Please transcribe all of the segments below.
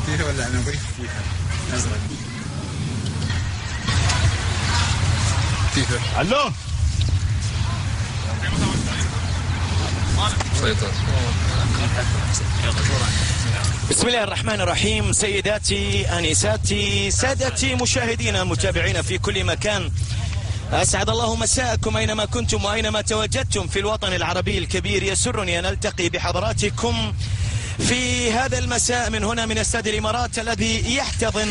فيه ولا انا بقول ازرق فيه الو بسم الله الرحمن الرحيم. سيداتي انساتي سادتي مشاهدينا متابعينا في كل مكان، أسعد الله مساءكم أينما كنتم وأينما تواجدتم في الوطن العربي الكبير. يسرني أن ألتقي بحضراتكم في هذا المساء من هنا من استاد الإمارات الذي يحتضن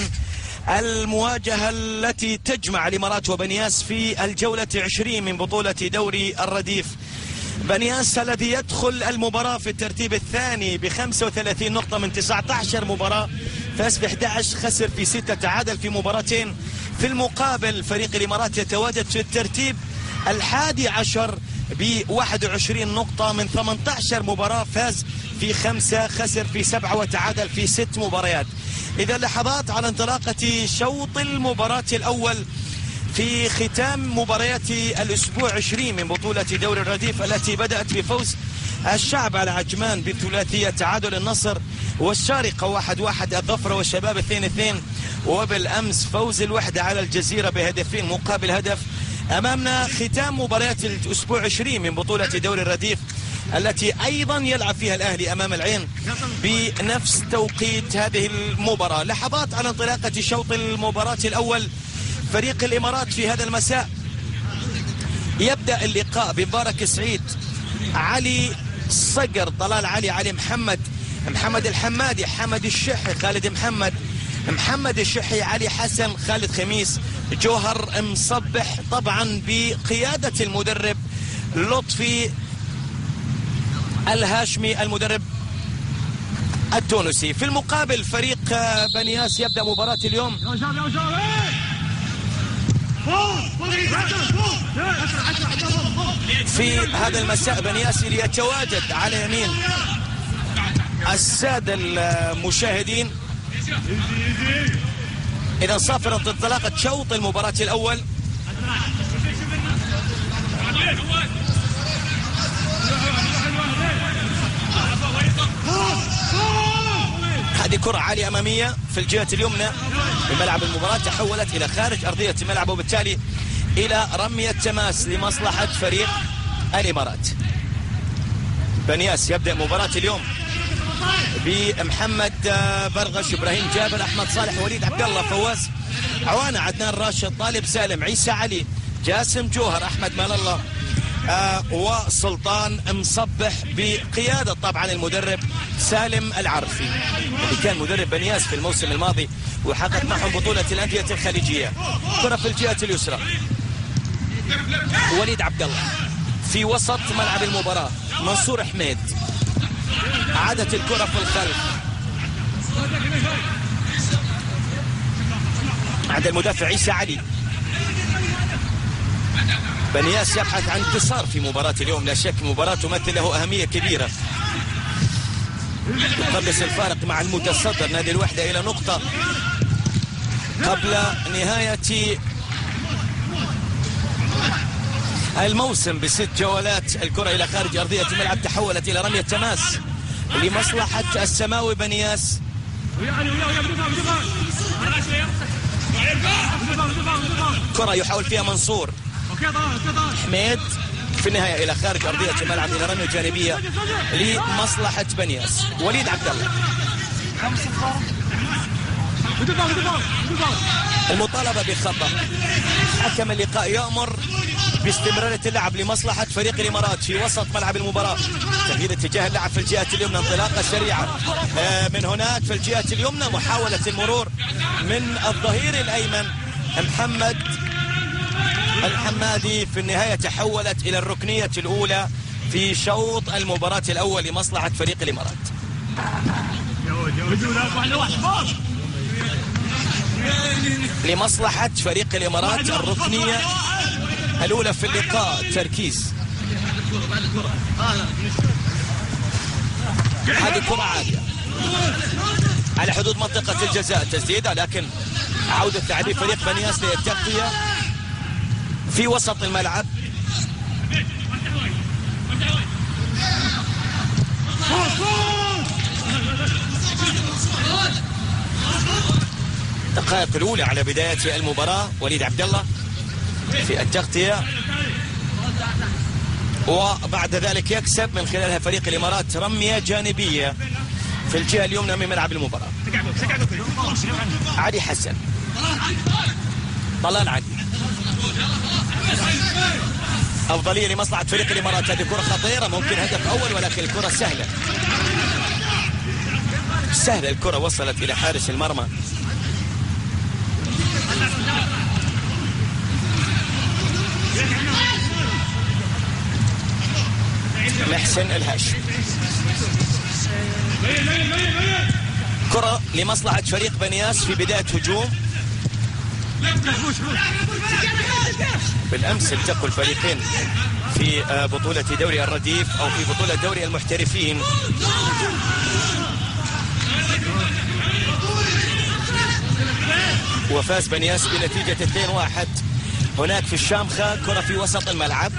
المواجهة التي تجمع الإمارات وبنياس في الجولة 20 من بطولة دوري الرديف. بنياس الذي يدخل المباراة في الترتيب الثاني ب 35 نقطة من 19 مباراة، فاز ب 11، خسر في 6، تعادل في مباراتين. في المقابل فريق الإمارات يتواجد في الترتيب ال11 ب 21 نقطة من 18 مباراة، فاز في 5، خسر في 7 وتعادل في 6 مباريات. إذا لحظات على انطلاقة شوط المباراة الأول في ختام مباريات الأسبوع 20 من بطولة دوري الرديف التي بدأت بفوز الشعب على عجمان بثلاثية تعادل النصر والشارقة 1-1، الظفرة والشباب 2-2، وبالأمس فوز الوحدة على الجزيرة بهدفين مقابل هدف. أمامنا ختام مباريات الأسبوع 20 من بطولة دوري الرديف التي أيضا يلعب فيها الأهلي أمام العين بنفس توقيت هذه المباراة. لحظات على انطلاقة شوط المباراة الأول. فريق الإمارات في هذا المساء يبدأ اللقاء بمبارك سعيد، علي صقر، طلال علي، علي محمد، محمد الحمادي، حمد الشحي، خالد محمد، محمد الشحي، علي حسن، خالد خميس، جوهر مصبح، طبعا بقيادة المدرب لطفي الهاشمي المدرب التونسي. في المقابل فريق بنياس يبدأ مباراة اليوم في هذا المساء. بنياس يتواجد على يمين السادة المشاهدين. إذا صافرت انطلاقة شوط المباراة الأول. هذه كرة عالية أمامية في الجهة اليمنى من ملعب المباراة، تحولت إلى خارج أرضية الملعب وبالتالي إلى رمية تماس لمصلحة فريق الإمارات. بنياس يبدأ مباراة اليوم بمحمد برغش، إبراهيم جابر، أحمد صالح، وليد عبد الله، فواز عوانة، عدنان راشد، طالب سالم، عيسى علي، جاسم جوهر، أحمد مال الله، وسلطان مصبح بقيادة طبعا المدرب سالم العرفي اللي كان مدرب بنياس في الموسم الماضي وحقق معهم بطولة الأندية الخليجية. كرة في الجهة اليسرى، وليد عبد الله في وسط ملعب المباراة، منصور حميد، عادت الكرة في الخلف، عند المدافع عيسى علي. بنياس يبحث عن انتصار في مباراة اليوم، لا شك مباراة تمثل له أهمية كبيرة. يقلص الفارق مع المتصدر نادي الوحدة إلى نقطة قبل نهاية الموسم ب6 جولات. الكرة إلى خارج أرضية الملعب، تحولت إلى رمية تماس لمصلحة السماوي بنياس. كرة يحاول فيها منصور حميد في النهاية إلى خارج أرضية الملعب إلى رمية جانبية لمصلحة بنياس. وليد عبد الله المطالبة بخطأ. حكم اللقاء يأمر باستمرارية اللعب لمصلحة فريق الإمارات في وسط ملعب المباراة. تغيير اتجاه اللعب في الجهة اليمنى، انطلاقة سريعة من هناك في الجهة اليمنى، محاولة المرور من الظهير الأيمن محمد الحمادي. في النهاية تحولت إلى الركنية الأولى في شوط المباراة الأول لمصلحة فريق الإمارات. لمصلحة فريق الإمارات الركنية الأولى في اللقاء. تركيز، هذه كرة عالية على حدود منطقة الجزاء، تسديدة، لكن عودة لاعبي فريق بنياس للتغطية في وسط الملعب. الدقائق الأولى على بداية المباراة، وليد عبد الله في التغطية، وبعد ذلك يكسب من خلالها فريق الإمارات رمية جانبية في الجهة اليمنى من ملعب المباراة. علي حسن، طلال علي، أفضلية لمصلحة فريق الإمارات. هذه كرة خطيرة، ممكن هدف أول، ولكن الكرة سهلة سهلة. الكرة وصلت إلى حارس المرمى. محسن الهاشم. كرة لمصلحة فريق بنياس في بداية هجوم. بالأمس التقوا الفريقين في بطولة دوري الرديف أو في بطولة دوري المحترفين. وفاز بنياس بنتيجة 2-1 هناك في الشامخة. كرة في وسط الملعب،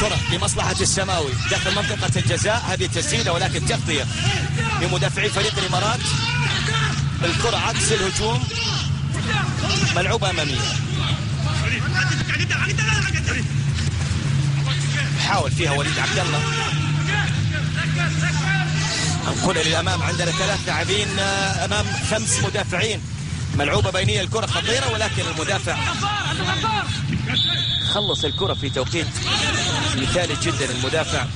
كرة لمصلحة السماوي داخل منطقة الجزاء. هذه تسديدة، ولكن تغطية لمدافعي فريق الإمارات. الكرة عكس الهجوم، ملعوبة أمامية. حاول فيها وليد عبد الله. انقلها للأمام، عندنا 3 لاعبين أمام 5 مدافعين. ملعوبة بينية، الكرة خطيرة، ولكن المدافع خلص الكرة في توقيت مثالي جدا. المدافع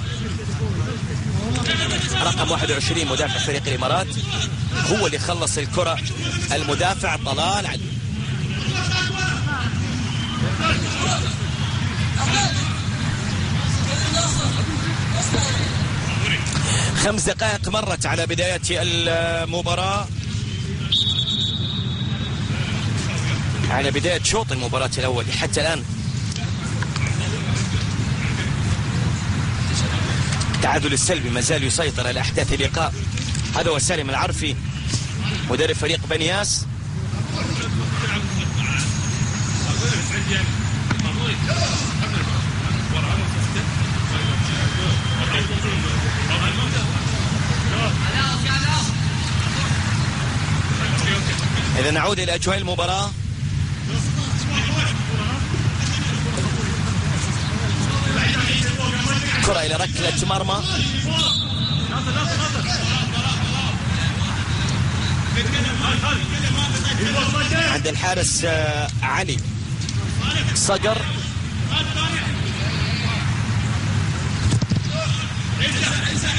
رقم 21 مدافع فريق الإمارات هو اللي خلص الكرة. المدافع طلال علي. خمس دقائق مرت على بداية المباراة، على بداية شوط المباراة الأول حتى الآن. التعادل السلبي ما زال يسيطر على أحداث اللقاء. هذا هو سالم العرفي مدرب فريق بنياس. إذا نعود إلى أجواء المباراة. كرة إلى ركلة مرمى، عند الحارس علي صقر.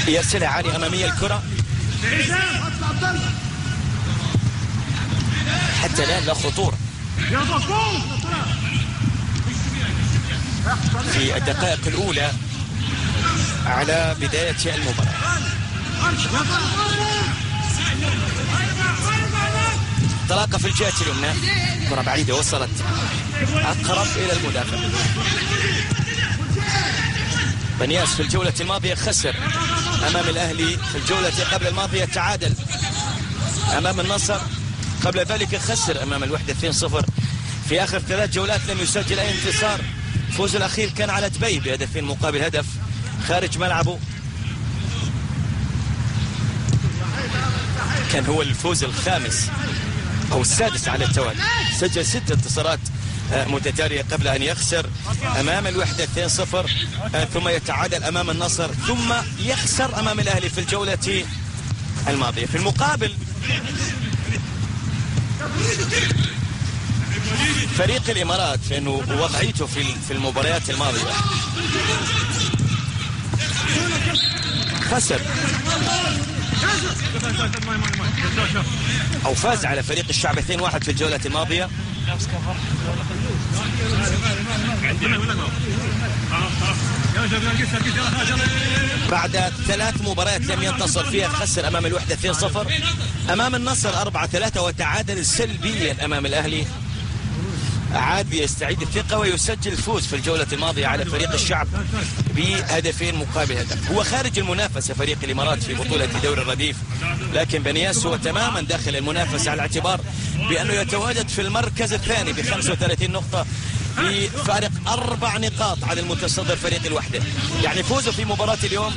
يرسلها علي أمامية الكرة. حتى الآن لا خطورة في الدقائق الأولى على بداية المباراة. انطلاقة في الجهة اليمنى، كرة بعيدة وصلت أقرب إلى المدافع. بنياس في الجولة الماضية خسر أمام الأهلي، في الجولة قبل الماضية تعادل أمام النصر، قبل ذلك خسر أمام الوحدة 2-0. في آخر 3 جولات لم يسجل أي انتصار. الفوز الأخير كان على دبي بهدفين مقابل هدف خارج ملعبه. كان هو الفوز الخامس أو السادس على التوالي. سجل 6 انتصارات متتالية قبل أن يخسر أمام الوحدة 2-0 ثم يتعادل أمام النصر ثم يخسر أمام الأهلي في الجولة الماضية. في المقابل فريق الإمارات فإنه وضعيته في المباريات الماضية خسر أو فاز على فريق الشعب 2-1 في الجولة الماضية بعد 3 مباريات لم ينتصر فيها. خسر أمام الوحدة 2-0 أمام النصر 4-3 وتعادل سلبيا أمام الأهلي. عاد يستعيد الثقة ويسجل الفوز في الجولة الماضية على فريق الشعب بهدفين مقابل هدف. هو خارج المنافسة فريق الإمارات في بطولة دوري الرديف، لكن بنياس هو تماما داخل المنافسة على اعتبار بأنه يتواجد في المركز الثاني ب 35 نقطة بفارق 4 نقاط عن المتصدر فريق الوحدة. يعني فوزه في مباراة اليوم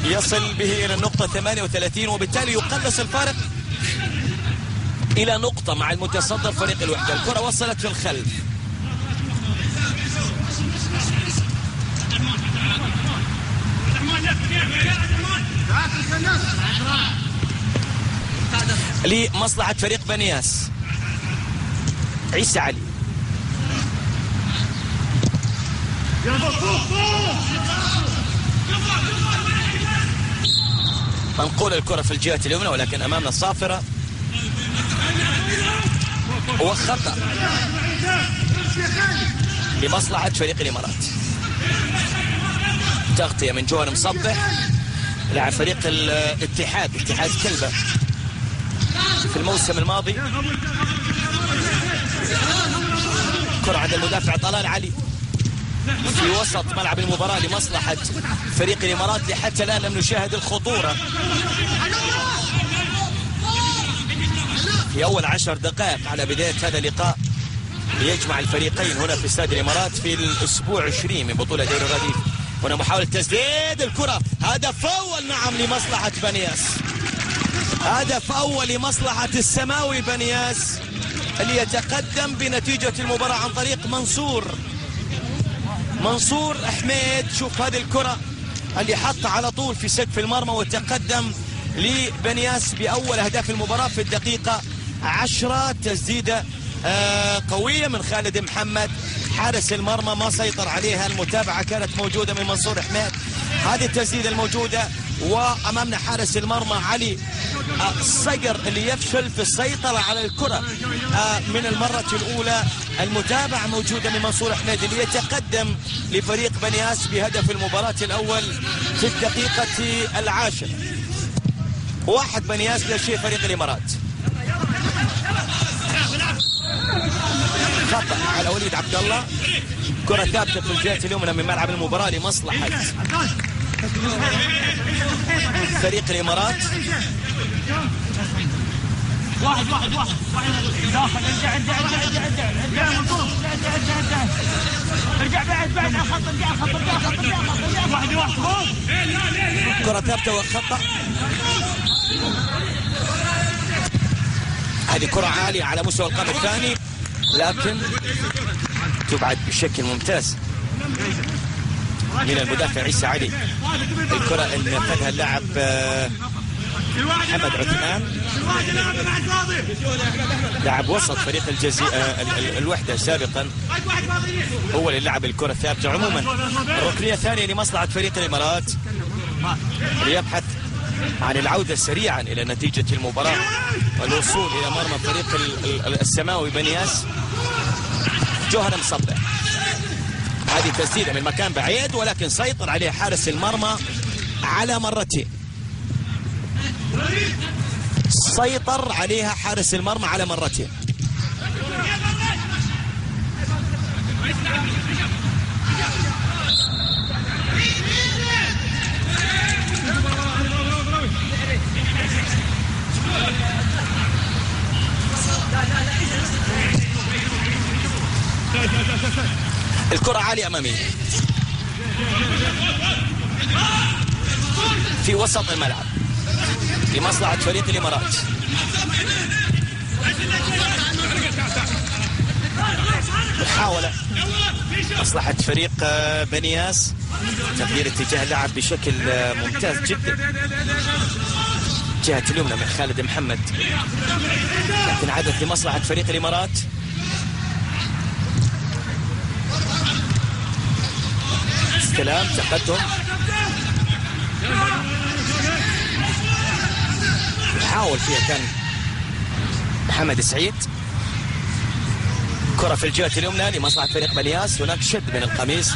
يصل به إلى النقطة 38 وبالتالي يقلص الفارق إلى نقطة مع المتصدر فريق الوحدة. الكرة وصلت في الخلف لمصلحة فريق بنياس. عيسى علي منقول الكرة في الجهة اليمنى ولكن أمامنا الصافرة وخطأ لمصلحة فريق الإمارات. تغطية من جوهر مصبح لاعب فريق اتحاد كلبة في الموسم الماضي. كرة عند المدافع طلال علي في وسط ملعب المباراة لمصلحة فريق الإمارات. حتى الآن لم نشاهد الخطورة في أول 10 دقائق على بداية هذا اللقاء يجمع الفريقين هنا في استاد الإمارات في الأسبوع 20 من بطولة دوري الرديف. هنا محاولة تسديد الكرة، هدف أول نعم لمصلحة بنياس، هدف أول لمصلحة السماوي بنياس اللي يتقدم بنتيجة المباراة عن طريق منصور أحمد. شوف هذه الكرة اللي حط على طول في سقف المرمى وتقدم لبنياس بأول أهداف المباراة في الدقيقة 10. تسديدة قوية من خالد محمد حارس المرمى ما سيطر عليها. المتابعة كانت موجودة من منصور أحمد. هذه التسديدة الموجودة وأمامنا حارس المرمى علي الصقر اللي يفشل في السيطرة على الكرة من المرة الأولى. المتابعة موجودة من منصور أحمد اللي يتقدم لفريق بنياس بهدف المباراة الأول في الدقيقة 10. 1 بنياس لا شيء فريق الإمارات. خطأ على وليد عبد الله. كرة ثابتة في الجهة اليمنى من ملعب المباراة لمصلحة فريق الإمارات. واحد داخل. ارجع بعد على الخط. واحد كرة ثابتة وخطأ. هذه كرة عالية على مستوى القائم الثاني لكن تبعد بشكل ممتاز من المدافع عيسى علي. الكرة اللي نفذها اللاعب محمد عثمان لاعب وسط فريق الوحدة سابقا هو اللي لعب الكرة الثابتة. عموما الركنية الثانية لمصلحة فريق الإمارات ليبحث عن العودة سريعا إلى نتيجة المباراة والوصول إلى مرمى فريق السماوي بنياس. جوهر مصبح، هذه تسديدة من مكان بعيد ولكن سيطر عليه حارس المرمى على مرتين. سيطر عليها حارس المرمى على مرتين. الكرة عالية أمامية في وسط الملعب لمصلحة فريق الإمارات. محاولة مصلحة فريق بنياس تغيير اتجاه اللعب بشكل ممتاز جدا. جهة اليمنى من خالد محمد، لكن عادت لمصلحة فريق الإمارات. استلام تقدم، يحاول فيها كان محمد سعيد. كرة في الجهة اليمنى لمصلحة فريق بنياس، هناك شد من القميص،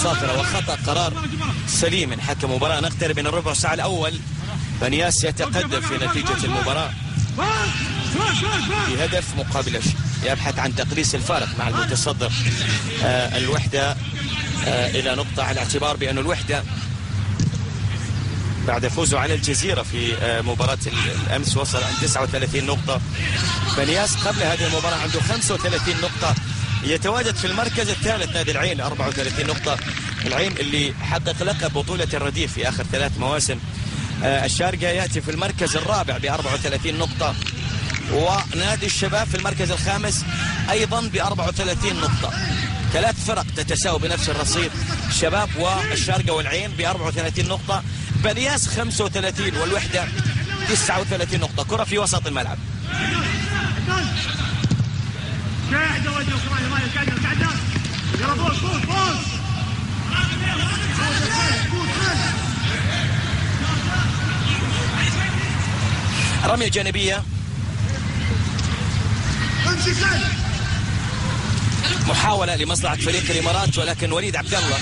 صافرة وخطأ، قرار سليم من حكم المباراة. نقترب من الربع ساعة الأول، بنياس يتقدم في نتيجة المباراة بهدف مقابل شيء، يبحث عن تقليص الفارق مع المتصدر الوحدة إلى نقطة، على اعتبار بأن الوحدة بعد فوزه على الجزيرة في مباراة الأمس وصل عن 39 نقطة. بنياس قبل هذه المباراة عنده 35 نقطة، يتواجد في المركز الثالث نادي العين 34 نقطة. العين اللي حقق لقب بطولة الرديف في آخر 3 مواسم. الشارقة يأتي في المركز الرابع ب 34 نقطة، ونادي الشباب في المركز الخامس أيضا ب 34 نقطة. 3 فرق تتساوي بنفس الرصيد، الشباب والشارقة والعين ب 34 نقطة، بنياس 35 والوحدة 39 نقطة. كرة في وسط الملعب، رمية جانبية، محاولة لمصلحة فريق الإمارات، ولكن وليد عبد الله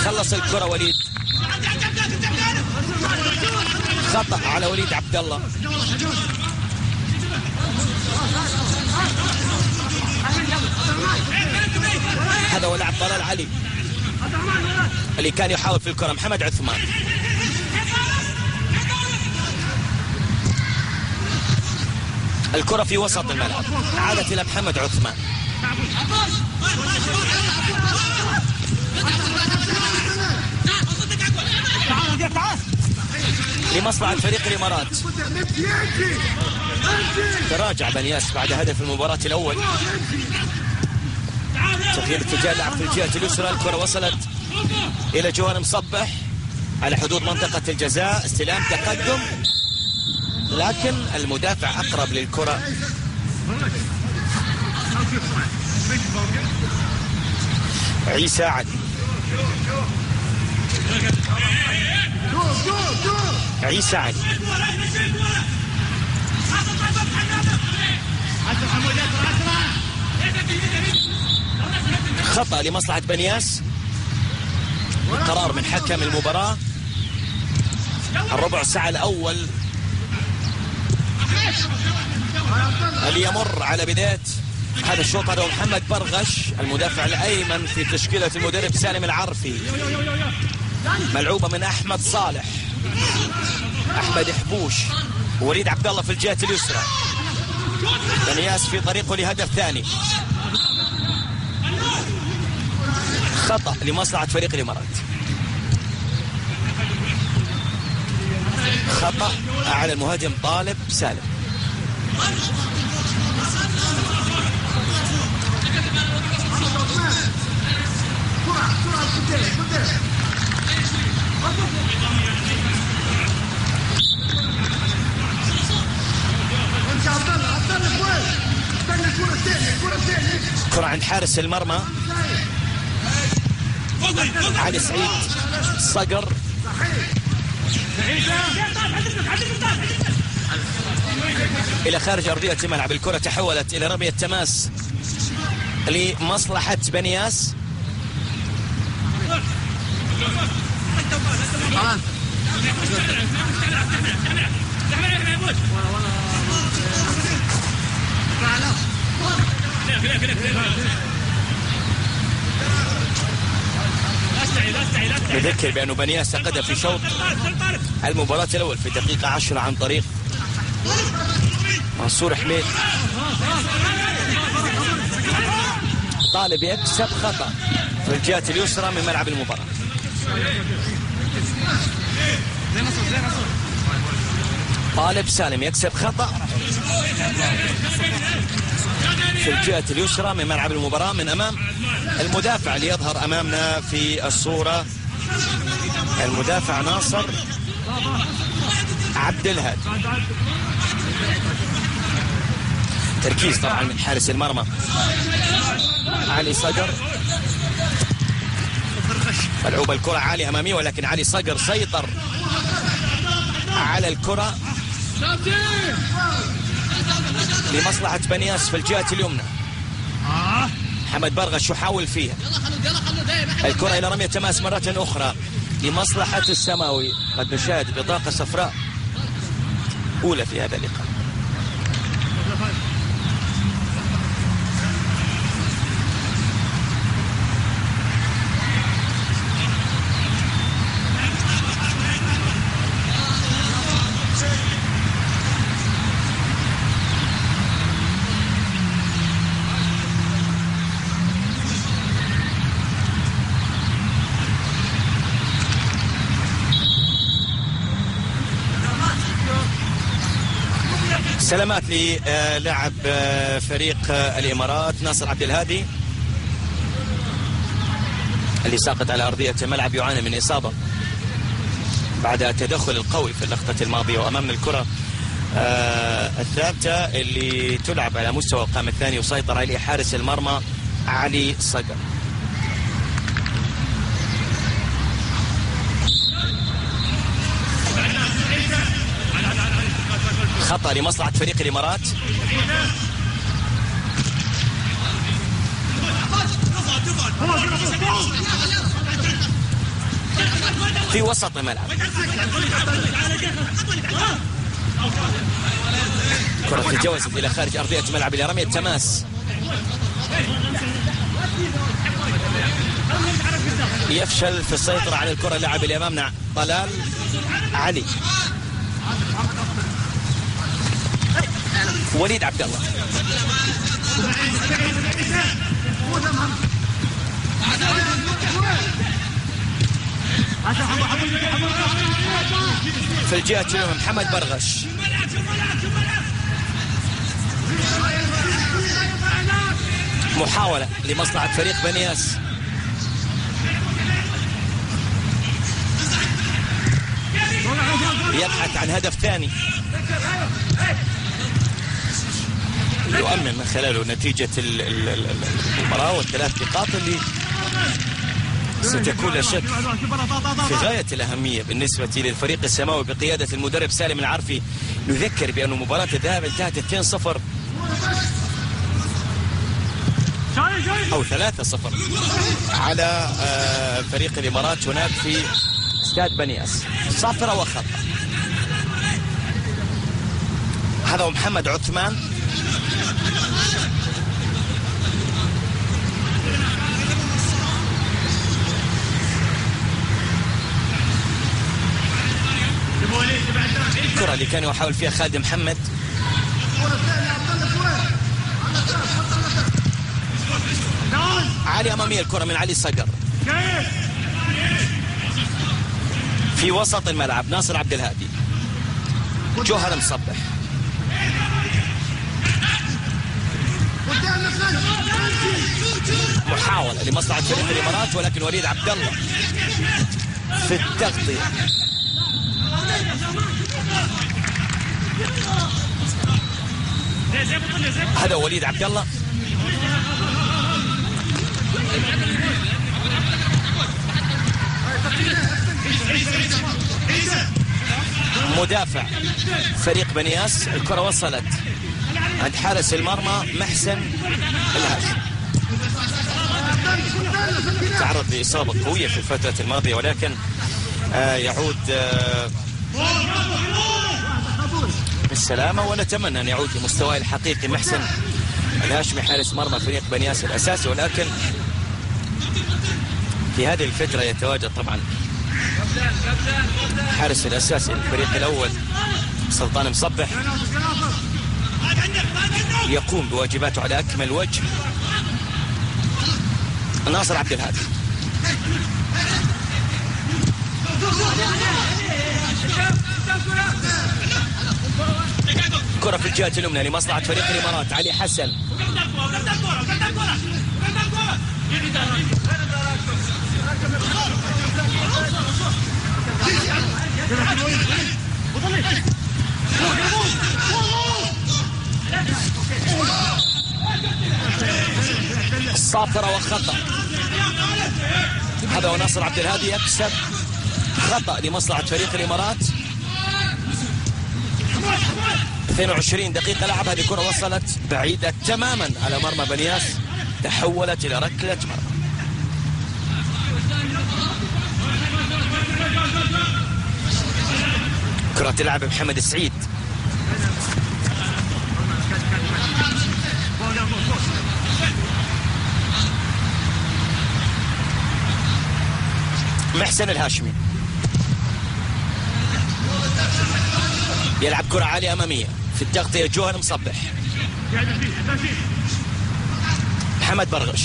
خلص الكرة. وليد خطأ على وليد عبد الله. هذا هو لاعب طلال علي اللي كان يحاول في الكرة. محمد عثمان، الكرة في وسط الملعب، عادت إلى محمد عثمان. لمصلحة فريق الإمارات. تراجع بنياس بعد هدف المباراة الأول. تغيير اتجاه اللعب في الجهة اليسرى، الكرة وصلت إلى جوهر مصبح على حدود منطقة الجزاء، استلام تقدم، لكن المدافع أقرب للكرة. عيسى علي، عيسى علي، خطأ لمصلحة بنياس، قرار من حكم المباراة. الربع ساعة الأول اللي يمر على بداية هذا الشوط. هذا محمد برغش المدافع الأيمن في تشكيلة المدرب سالم العرفي، ملعوبة من أحمد صالح، أحمد حبوش، وليد عبد الله في الجهة اليسرى. بنياس في طريقه لهدف ثاني. خطأ لمصلحة فريق الإمارات، خطأ على المهاجم طالب سالم. كرة عند حارس المرمى علي سعيد، صقر إلى خارج أرضية الملعب. الكرة تحولت إلى رمية تماس لمصلحة بنياس. نذكر بأن بنياس تقدم في شوط المباراة الأول في دقيقة 10 عن طريق منصور حميد. طالب يكسب خطأ في الجهة اليسرى من ملعب المباراة. طالب سالم يكسب خطأ في الجهة اليسرى من ملعب المباراة من أمام المدافع اللي يظهر أمامنا في الصورة، المدافع ناصر عبد الهادي. تركيز طبعا من حارس المرمى علي صقر. ملعوبة الكرة عالية أمامية، ولكن علي صقر سيطر على الكرة لمصلحة بنياس في الجهة اليمنى. محمد برغش يحاول فيها الكرة إلى رمية تماس مرة أخرى لمصلحة السماوي. قد نشاهد بطاقة صفراء أولى في هذا اللقاء. سلامات للاعب فريق الإمارات ناصر عبد الهادي اللي ساقط على أرضية الملعب، يعاني من إصابة بعد التدخل القوي في اللقطة الماضية. وأمامنا الكرة الثابتة اللي تلعب على مستوى القائم الثاني وسيطر عليه حارس المرمى علي صقر. خطأ لمصلحة فريق الإمارات. في وسط الملعب كرة تجاوزت إلى خارج أرضية الملعب إلى رمية تماس. يفشل في السيطرة على الكرة اللاعب اللي أمامنا طلال علي. وليد عبد الله في الجهة اليمنى. محمد برغش محاولة لمصلحة فريق بنياس. يبحث عن هدف ثاني يؤمن من خلاله نتيجة المباراة والثلاث نقاط اللي ستكون لا شك في غاية الأهمية بالنسبة للفريق السماوي بقيادة المدرب سالم العرفي. نذكر بأن مباراة الذهاب انتهت 2-0 أو 3-0 على فريق الإمارات هناك في استاد بنياس. صافرة وخطأ. هذا هو محمد عثمان الكرة اللي كان يحاول فيها خالد محمد. عالي أمامية الكرة من علي صقر في وسط الملعب. ناصر عبد الهادي جوهر مصبح. محاولة لمصلحة فريق الإمارات، ولكن وليد عبد الله في التغطية. هذا وليد عبد الله مدافع فريق بنياس. الكرة وصلت عند حارس المرمى محسن الهاشم. تعرض لإصابة قوية في الفترة الماضية، ولكن يعود بالسلامة، ونتمنى أن يعود لمستواه الحقيقي محسن الهاشمي حارس مرمى فريق بنياس الأساسي. ولكن في هذه الفترة يتواجد طبعا حارس الأساسي الفريق الأول سلطان مصبح يقوم بواجباته على أكمل وجه. ناصر عبد الهادي كرة في الجهة اليمنى لمصلحة فريق الإمارات. علي حسن الصافرة وخطأ. هذا هو ناصر عبد الهادي يكسب خطأ لمصلحة فريق الإمارات. 22 دقيقة لعب. هذه كرة وصلت بعيدة تماما على مرمى بنياس، تحولت إلى ركلة مرمى. كرة تلعب محمد السعيد. محسن الهاشمي يلعب كرة عالية أمامية في التغطية. جوهر مصبح. محمد برغش.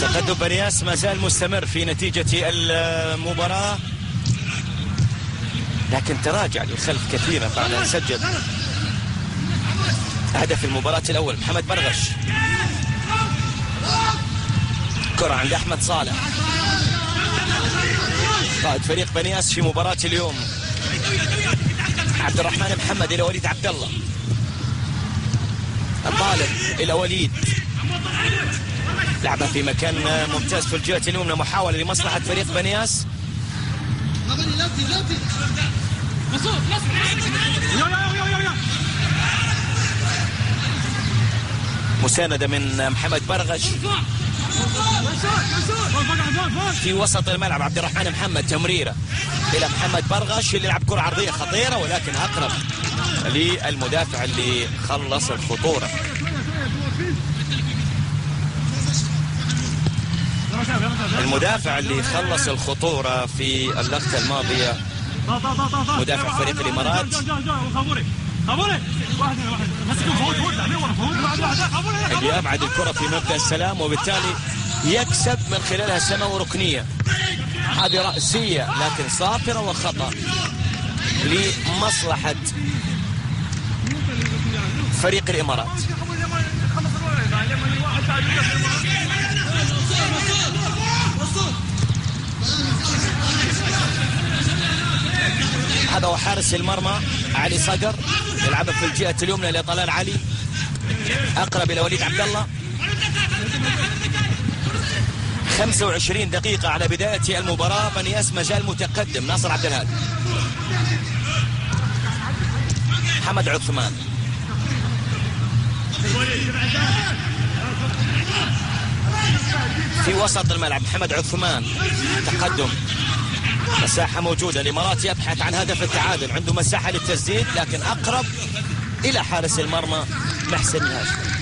تقدم بنياس ما زال مستمر في نتيجة المباراة، لكن تراجع للخلف كثيرا بعد أن سجل هدف المباراة الأول. محمد برغش. كرة عند أحمد صالح قائد فريق بنياس في مباراة اليوم. عبد الرحمن محمد إلى وليد عبد الله. الطالب إلى وليد. لعبة في مكان ممتاز في الجهة اليمنى. محاولة لمصلحة فريق بنياس. مساندة من محمد برغش في وسط الملعب. عبد الرحمن محمد تمريرة إلى محمد برغش اللي يلعب كرة عرضية خطيرة، ولكن أقرب للمدافع اللي خلص الخطورة. المدافع اللي خلص الخطورة في اللقطة الماضية مدافع فريق الإمارات اللي أبعد الكرة في مبدأ السلام، وبالتالي يكسب من خلالها سماوي ركنية. هذه رأسية لكن صافرة وخطأ لمصلحة فريق الإمارات. هذا هو حارس المرمى علي صقر، يلعب في الجهة اليمنى لطلال علي، أقرب إلى وليد عبد الله. 25 دقيقة على بداية المباراة. بنياس ما زال متقدم. ناصر عبد الهادي. محمد عثمان. في وسط الملعب محمد عثمان. تقدم. مساحة موجودة. الإمارات يبحث عن هدف التعادل، عنده مساحة للتسديد لكن أقرب إلى حارس المرمى محسن الهاشمي.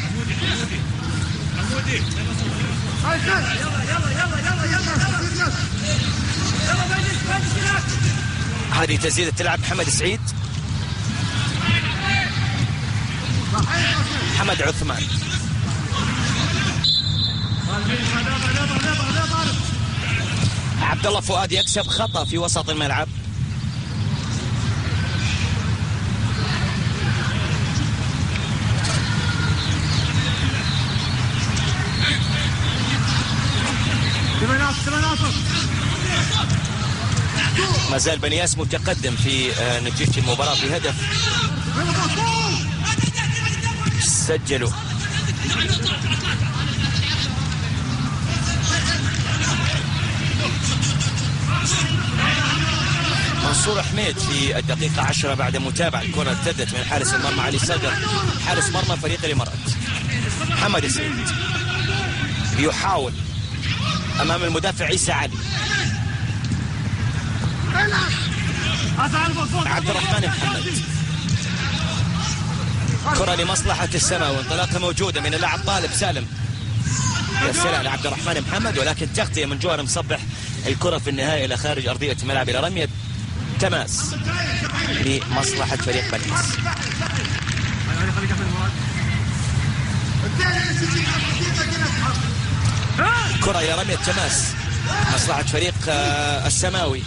هذه تسديدة تلعب محمد سعيد. محمد عثمان. عبد الله فؤاد يكسب خطأ في وسط الملعب. ما زال بنياس متقدم في نتيجة المباراة بهدف سجلوا منصور حميد في الدقيقة 10 بعد متابعة. الكرة ارتدت من حارس المرمى علي صقر حارس مرمى فريق الإمارات. محمد سعيد يحاول أمام المدافع عيسى علي. عبد الرحمن محمد. كرة لمصلحة السماء وانطلاقة موجودة من اللاعب طالب سالم. يرسلها لعبد الرحمن محمد ولكن تغطية من جوهر مصبح. الكرة في النهاية إلى خارج أرضية الملعب إلى رمية تماس لمصلحة فريق بنياس. كرة إلى رمية تماس مصلحة فريق السماوي.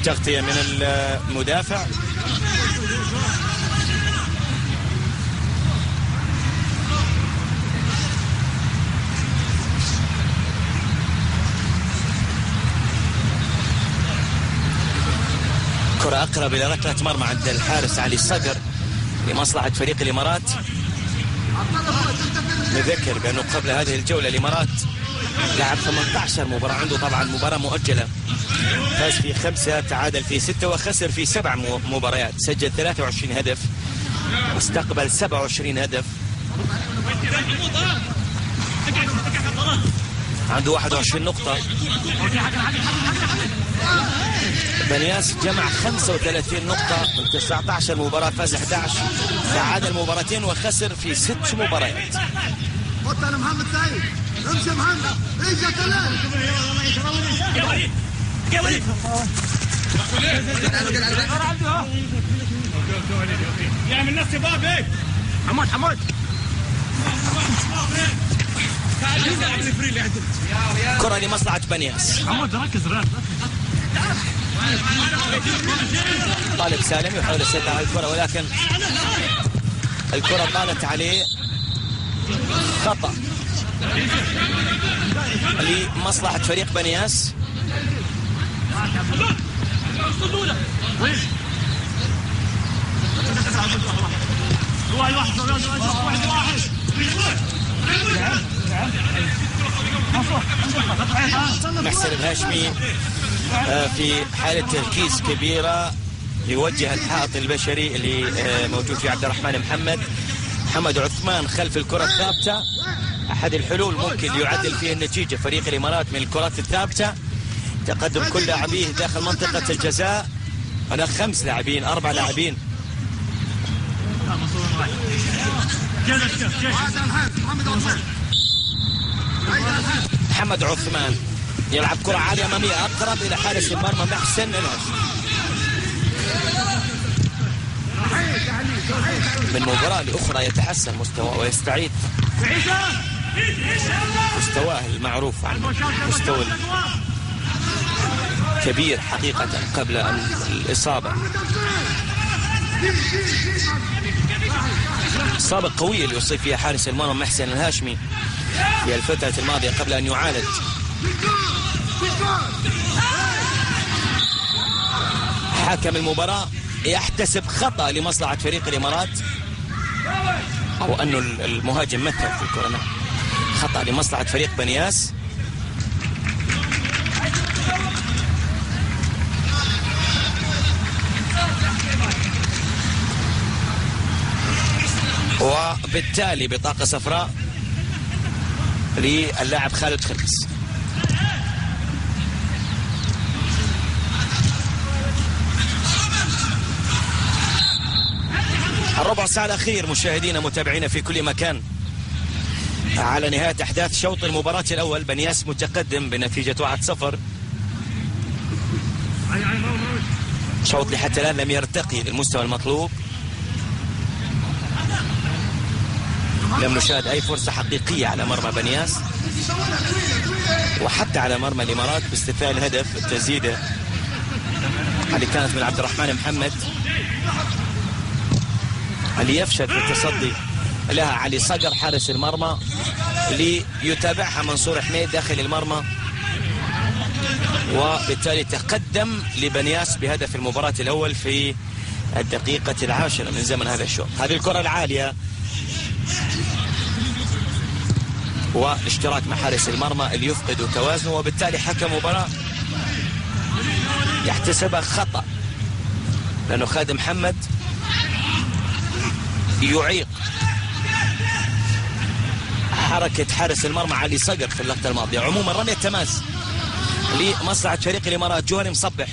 تغطية من المدافع. كرة أقرب إلى ركلة مرمى عند الحارس علي الصقر لمصلحة فريق الإمارات. نذكر بأنه قبل هذه الجولة الإمارات لعب 18 مباراة، عنده طبعا مباراة مؤجلة، فاز في 5، تعادل في 6، وخسر في 7 مباريات، سجل 23 هدف واستقبل 27 هدف، عنده 21 نقطة. بنياس جمع 35 نقطة من 19 مباراة، فاز 11، تعادل مباراتين وخسر في 6 مباريات. انا محمد سعيد، امشي محمد، اجا كلام. يعمل نفس باب هيك. حمود كرة لمصلحة بنياس. حمود ركز. طالب سالم يحاول السيطرة على الكرة، ولكن الكرة طالت عليه، خطأ لمصلحة فريق بنياس. محسن الهاشمي في حالة تركيز كبيرة يوجه الحائط البشري اللي موجود في عبد الرحمن محمد عثمان خلف الكرة الثابتة. أحد الحلول ممكن يعدل فيه النتيجة فريق الإمارات من الكرات الثابتة، تقدم كل لاعبيه داخل منطقة الجزاء. هناك 5 لاعبين 4 لاعبين. محمد عثمان يلعب كرة عالية أمامية أقرب إلى حارس المرمى محسن الهاشمي. من مباراة لأخرى يتحسن مستواه ويستعيد مستواه المعروف عن مستوى كبير حقيقة قبل الإصابة. إصابة قوية اللي يصيب فيها حارس المرمى محسن الهاشمي في الفترة الماضية قبل أن يعالج. حكم المباراة يحتسب خطأ لمصلحة فريق الإمارات، أو أنه المهاجم مثل في الكرة. خطأ لمصلحة فريق بنياس. وبالتالي بطاقة صفراء للاعب خالد خليس. الربع ساعة الأخير مشاهدينا متابعينا في كل مكان على نهاية أحداث شوط المباراة الأول. بنياس متقدم بنتيجة 1-0. شوط لحتى الآن لم يرتقي للمستوى المطلوب، لم نشاهد أي فرصة حقيقية على مرمى بنياس وحتى على مرمى الإمارات، باستثناء الهدف التسديدة اللي كانت من عبد الرحمن محمد اللي يفشل في التصدي لها علي صقر حارس المرمى، اللي يتابعها منصور حميد داخل المرمى، وبالتالي تقدم لبنياس بهدف المباراة الأول في الدقيقة 10 من زمن هذا الشوط. هذه الكرة العالية والاشتراك مع حارس المرمى اللي يفقد توازنه، وبالتالي حكم مباراة يحتسبها خطأ، لأنه خادم محمد يعيق حركة حارس المرمى علي صقر في اللقطة الماضية. عموما رمية تماس لمصلحة فريق الإمارات. جوهري مصبح،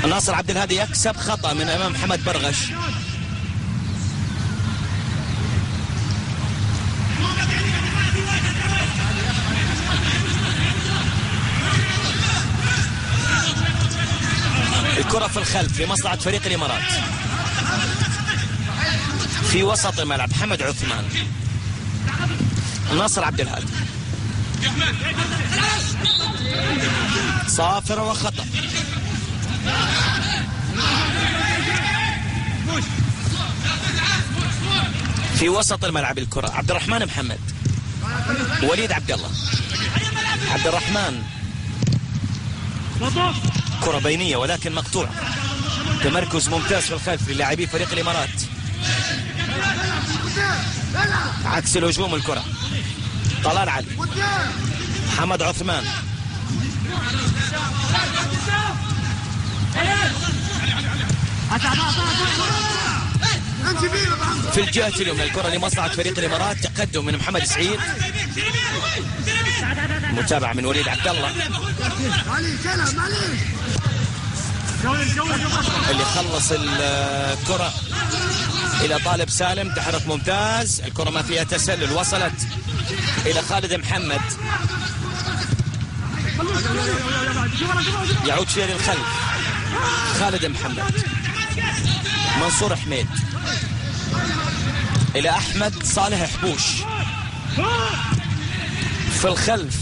ناصر عبد الهادي يكسب خطأ من أمام محمد برغش. الكرة في الخلف لمصلحة فريق الإمارات في وسط الملعب. محمد عثمان ناصر عبد الهادي. صافرة وخطأ في وسط الملعب. الكرة عبد الرحمن محمد، وليد عبد الله. عبد الرحمن، كرة بينية ولكن مقطوعة. تمركز ممتاز في الخلف للاعبي فريق الإمارات. عكس الهجوم الكرة. طلال علي، محمد عثمان، في الجهة اليمنى الكرة لمصلحة فريق الإمارات. تقدم من محمد سعيد، متابعة من وليد عبد الله اللي خلص الكرة إلى طالب سالم. تحرك ممتاز، الكرة ما فيها تسلل، وصلت إلى خالد محمد، يعود فيها للخلف. خالد محمد، منصور حميد إلى أحمد صالح حبوش في الخلف.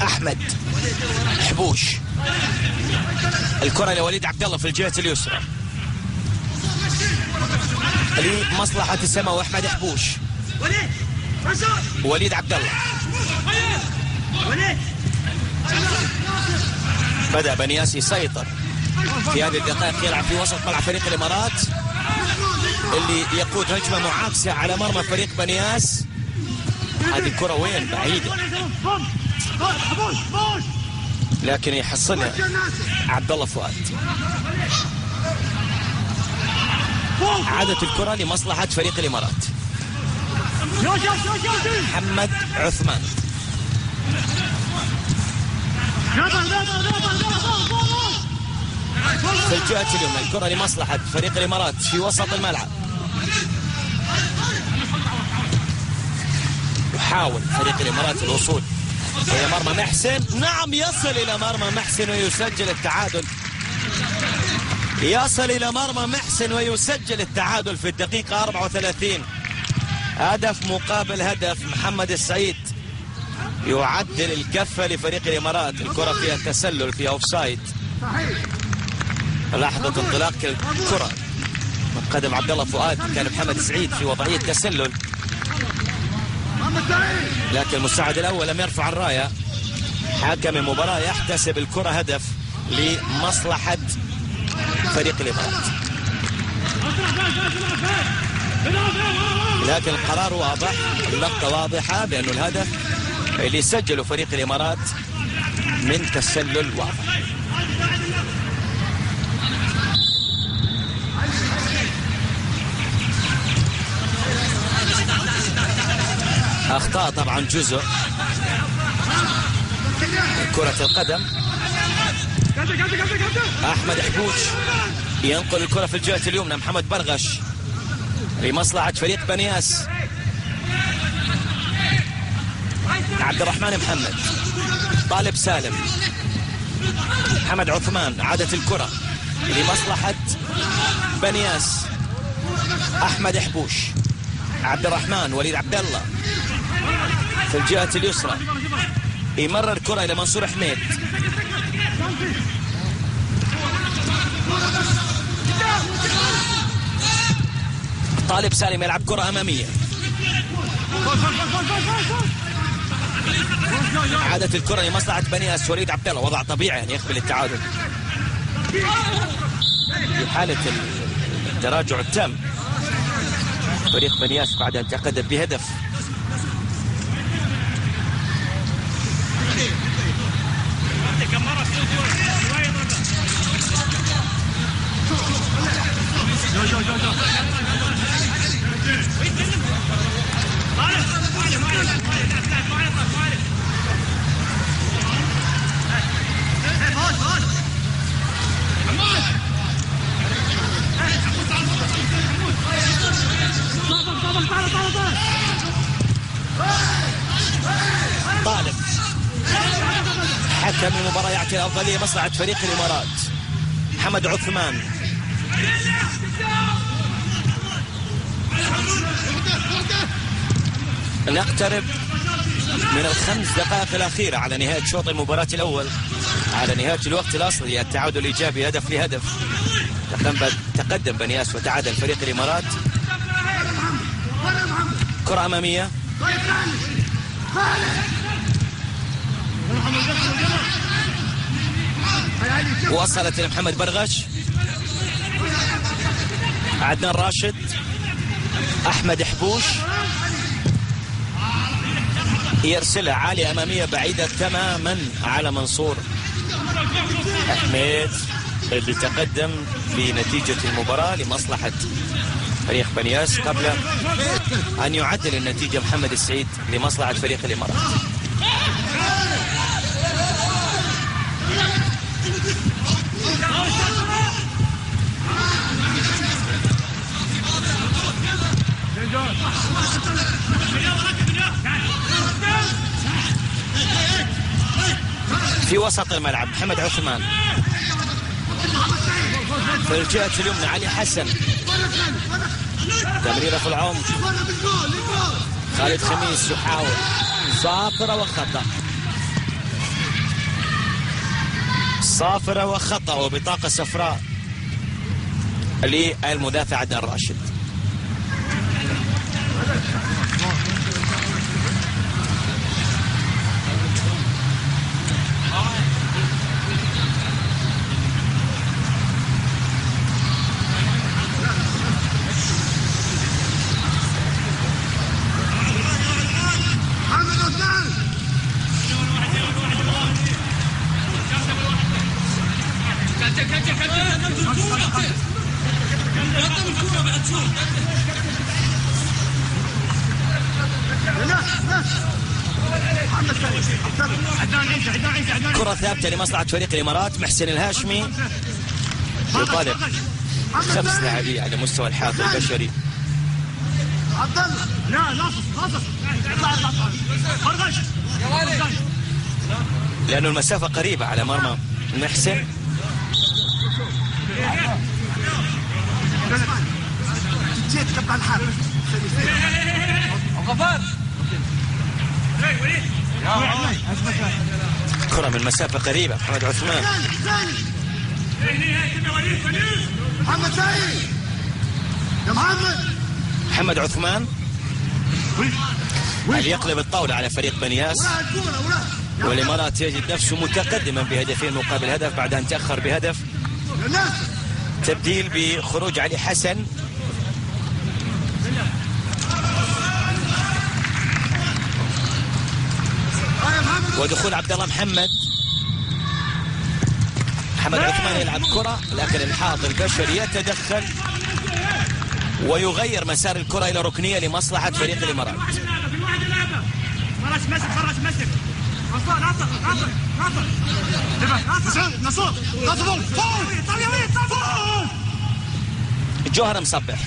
أحمد حبوش، الكرة لوليد عبد الله في الجهة اليسرى لمصلحة السماء. وأحمد حبوش، وليد عبد الله. بدأ بنياس يسيطر في هذه الدقائق، يلعب في وسط ملعب فريق الإمارات اللي يقود هجمة معاكسة على مرمى فريق بنياس. هذه الكرة وين؟ بعيدة، لكن يحصلها عبد الله فؤاد. عادت الكرة لمصلحة فريق الإمارات. محمد عثمان، في الجهة اليمنى الكرة لمصلحة فريق الإمارات في وسط الملعب. يحاول فريق الإمارات الوصول إلى مرمى محسن. نعم، يصل إلى مرمى محسن ويسجل التعادل. يصل إلى مرمى محسن ويسجل التعادل في الدقيقة 34. هدف مقابل هدف. محمد السعيد يعدل الكفة لفريق الإمارات. الكرة فيها تسلل، فيها أوفسايد. لحظة انطلاق الكرة من قدم عبد الله فؤاد، كان محمد سعيد في وضعية تسلل، لكن المساعد الأول لم يرفع الراية. حكم المباراة يحتسب الكرة هدف لمصلحة فريق الإمارات، لكن القرار واضح، اللقطة واضحة بأن الهدف اللي سجله فريق الإمارات من تسلل واضح. أخطاء طبعا جزء كرة القدم. أحمد حبوش ينقل الكرة في الجهة اليمنى. محمد برغش لمصلحة فريق بنياس. عبد الرحمن محمد، طالب سالم، محمد عثمان. عادت الكرة لمصلحة بنياس. أحمد حبوش، عبد الرحمن، وليد عبد الله في الجهة اليسرى. يمرر الكرة إلى منصور حميد. طالب سالم يلعب كرة أمامية. عادت الكرة لمصلحة بنياس. وليد عبد الله وضع طبيعي أن يقبل التعادل في حالة التراجع التام فريق بنياس بعد أن تقدم بهدف. طالب. حكم المباراة يعطي الأفضلية مصلحة فريق الإمارات محمد عثمان. نقترب من الخمس دقائق الأخيرة على نهاية شوط المباراة الأول، على نهاية الوقت الأصلي، التعادل الإيجابي هدف لهدف. تقدم بنياس وتعادل فريق الإمارات. كرة أمامية وصلت لمحمد برغش. عدنان راشد، أحمد حبوش يرسلها عالية أمامية بعيدة تماما على منصور أحمد اللي تقدم بنتيجة المباراة لمصلحة فريق بنياس قبل أن يعدل النتيجة محمد السعيد لمصلحة فريق الإمارات. في وسط الملعب محمد عثمان، في الجهة اليمنى علي حسن، تمريرة في العمق. خالد خميس يحاول صافرة وخطأ، صافرة وخطأ وبطاقة صفراء للمدافع عدنان راشد. كرة ثابتة لمصلحة فريق الإمارات. محسن الهاشمي يطالب 5 لاعبين على مستوى الحاط البشري. لأنه المسافة قريبة على مرمى محسن. كرة من مسافة قريبة محمد عثمان. محمد سعيد يا محمد عثمان هل يقلب الطاولة على فريق بنياس، والإمارات يجد نفسه متقدما بهدفين مقابل هدف بعد أن تأخر بهدف. تبديل بخروج علي حسن. ودخول عبد الله محمد. محمد عثمان يلعب كرة لكن الحاط البشري يتدخل ويغير مسار الكرة إلى ركنية لمصلحة فريق الإمارات. جوهر مصبح.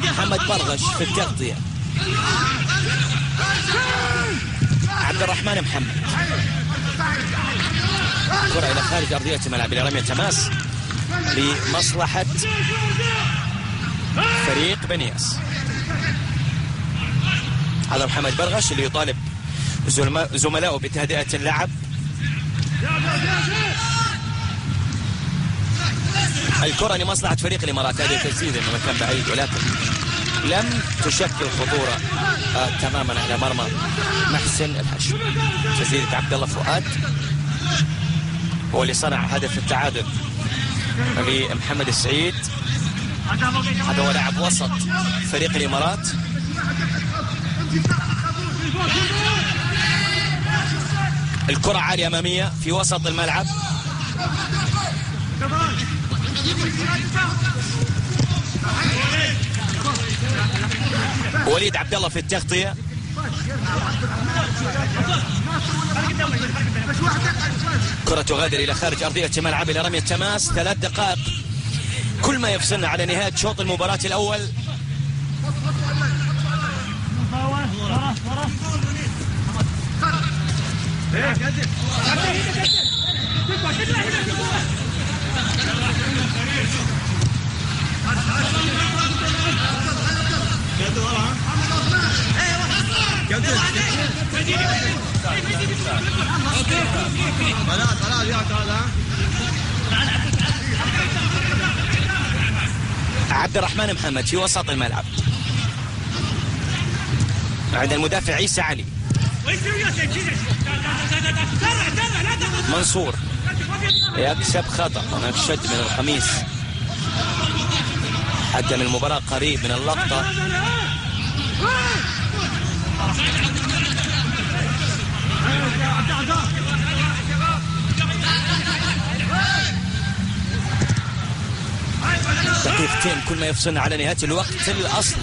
محمد برغش في التغطية. عبد الرحمن محمد. كرة إلى خارج أرضية الملعب إلى رمية تماس لمصلحة فريق بنياس. هذا محمد برغش اللي يطالب زملائه بتهدئة اللعب. الكرة لمصلحة فريق الإمارات. هذه تسديد من مكان بعيد ولكن لم تشكل خطورة تماما على مرمى محسن الهاشمي. تسديدة عبد الله فؤاد هو اللي صنع هدف التعادل لمحمد السعيد. هذا هو لاعب وسط فريق الإمارات. الكرة عالية أمامية في وسط الملعب. وليد عبد الله في التغطية. كرة تغادر إلى خارج أرضية الملعب إلى رمية تماس. 3 دقائق كل ما يفصلنا على نهاية شوط المباراة الأول. عبد الرحمن محمد في وسط الملعب عند المدافع عيسى علي. منصور يكسب خطأ، هناك شد من القميص. حكم المباراة قريب من اللقطة. دقيقتين كل ما يفصلنا على نهاية الوقت الأصلي.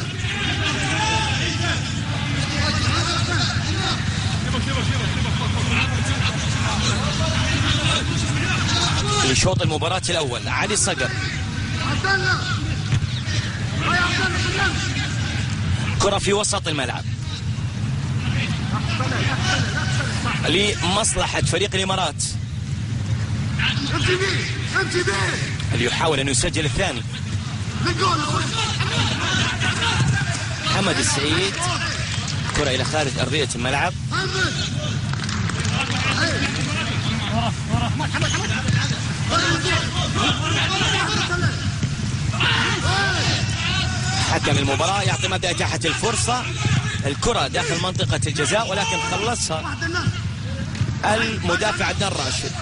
في شوط المباراة الأول علي صقر، كرة في وسط الملعب لمصلحة فريق الإمارات اللي يحاول أن يسجل الثاني. محمد السعيد، كرة إلى خارج أرضية الملعب. حكم المباراة يعطي مبدأ إتاحة الفرصة. الكرة داخل منطقة الجزاء ولكن خلصها المدافع عدنان راشد.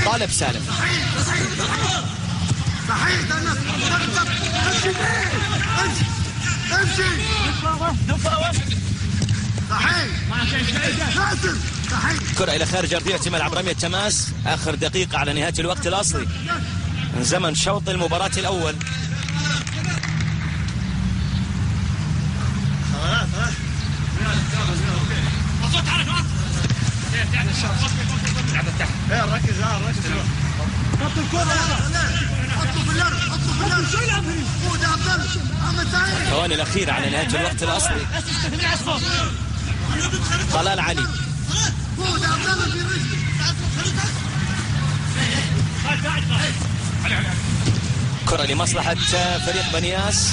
طالب سالم، كرة إلى خارج أرضية الملعب، رمية تماس آخر دقيقة على نهاية الوقت الأصلي من زمن شوط المباراة الأول. الثواني الأخيرة على نهاية الوقت الأصلي. طلال علي، كرة لمصلحة فريق بنياس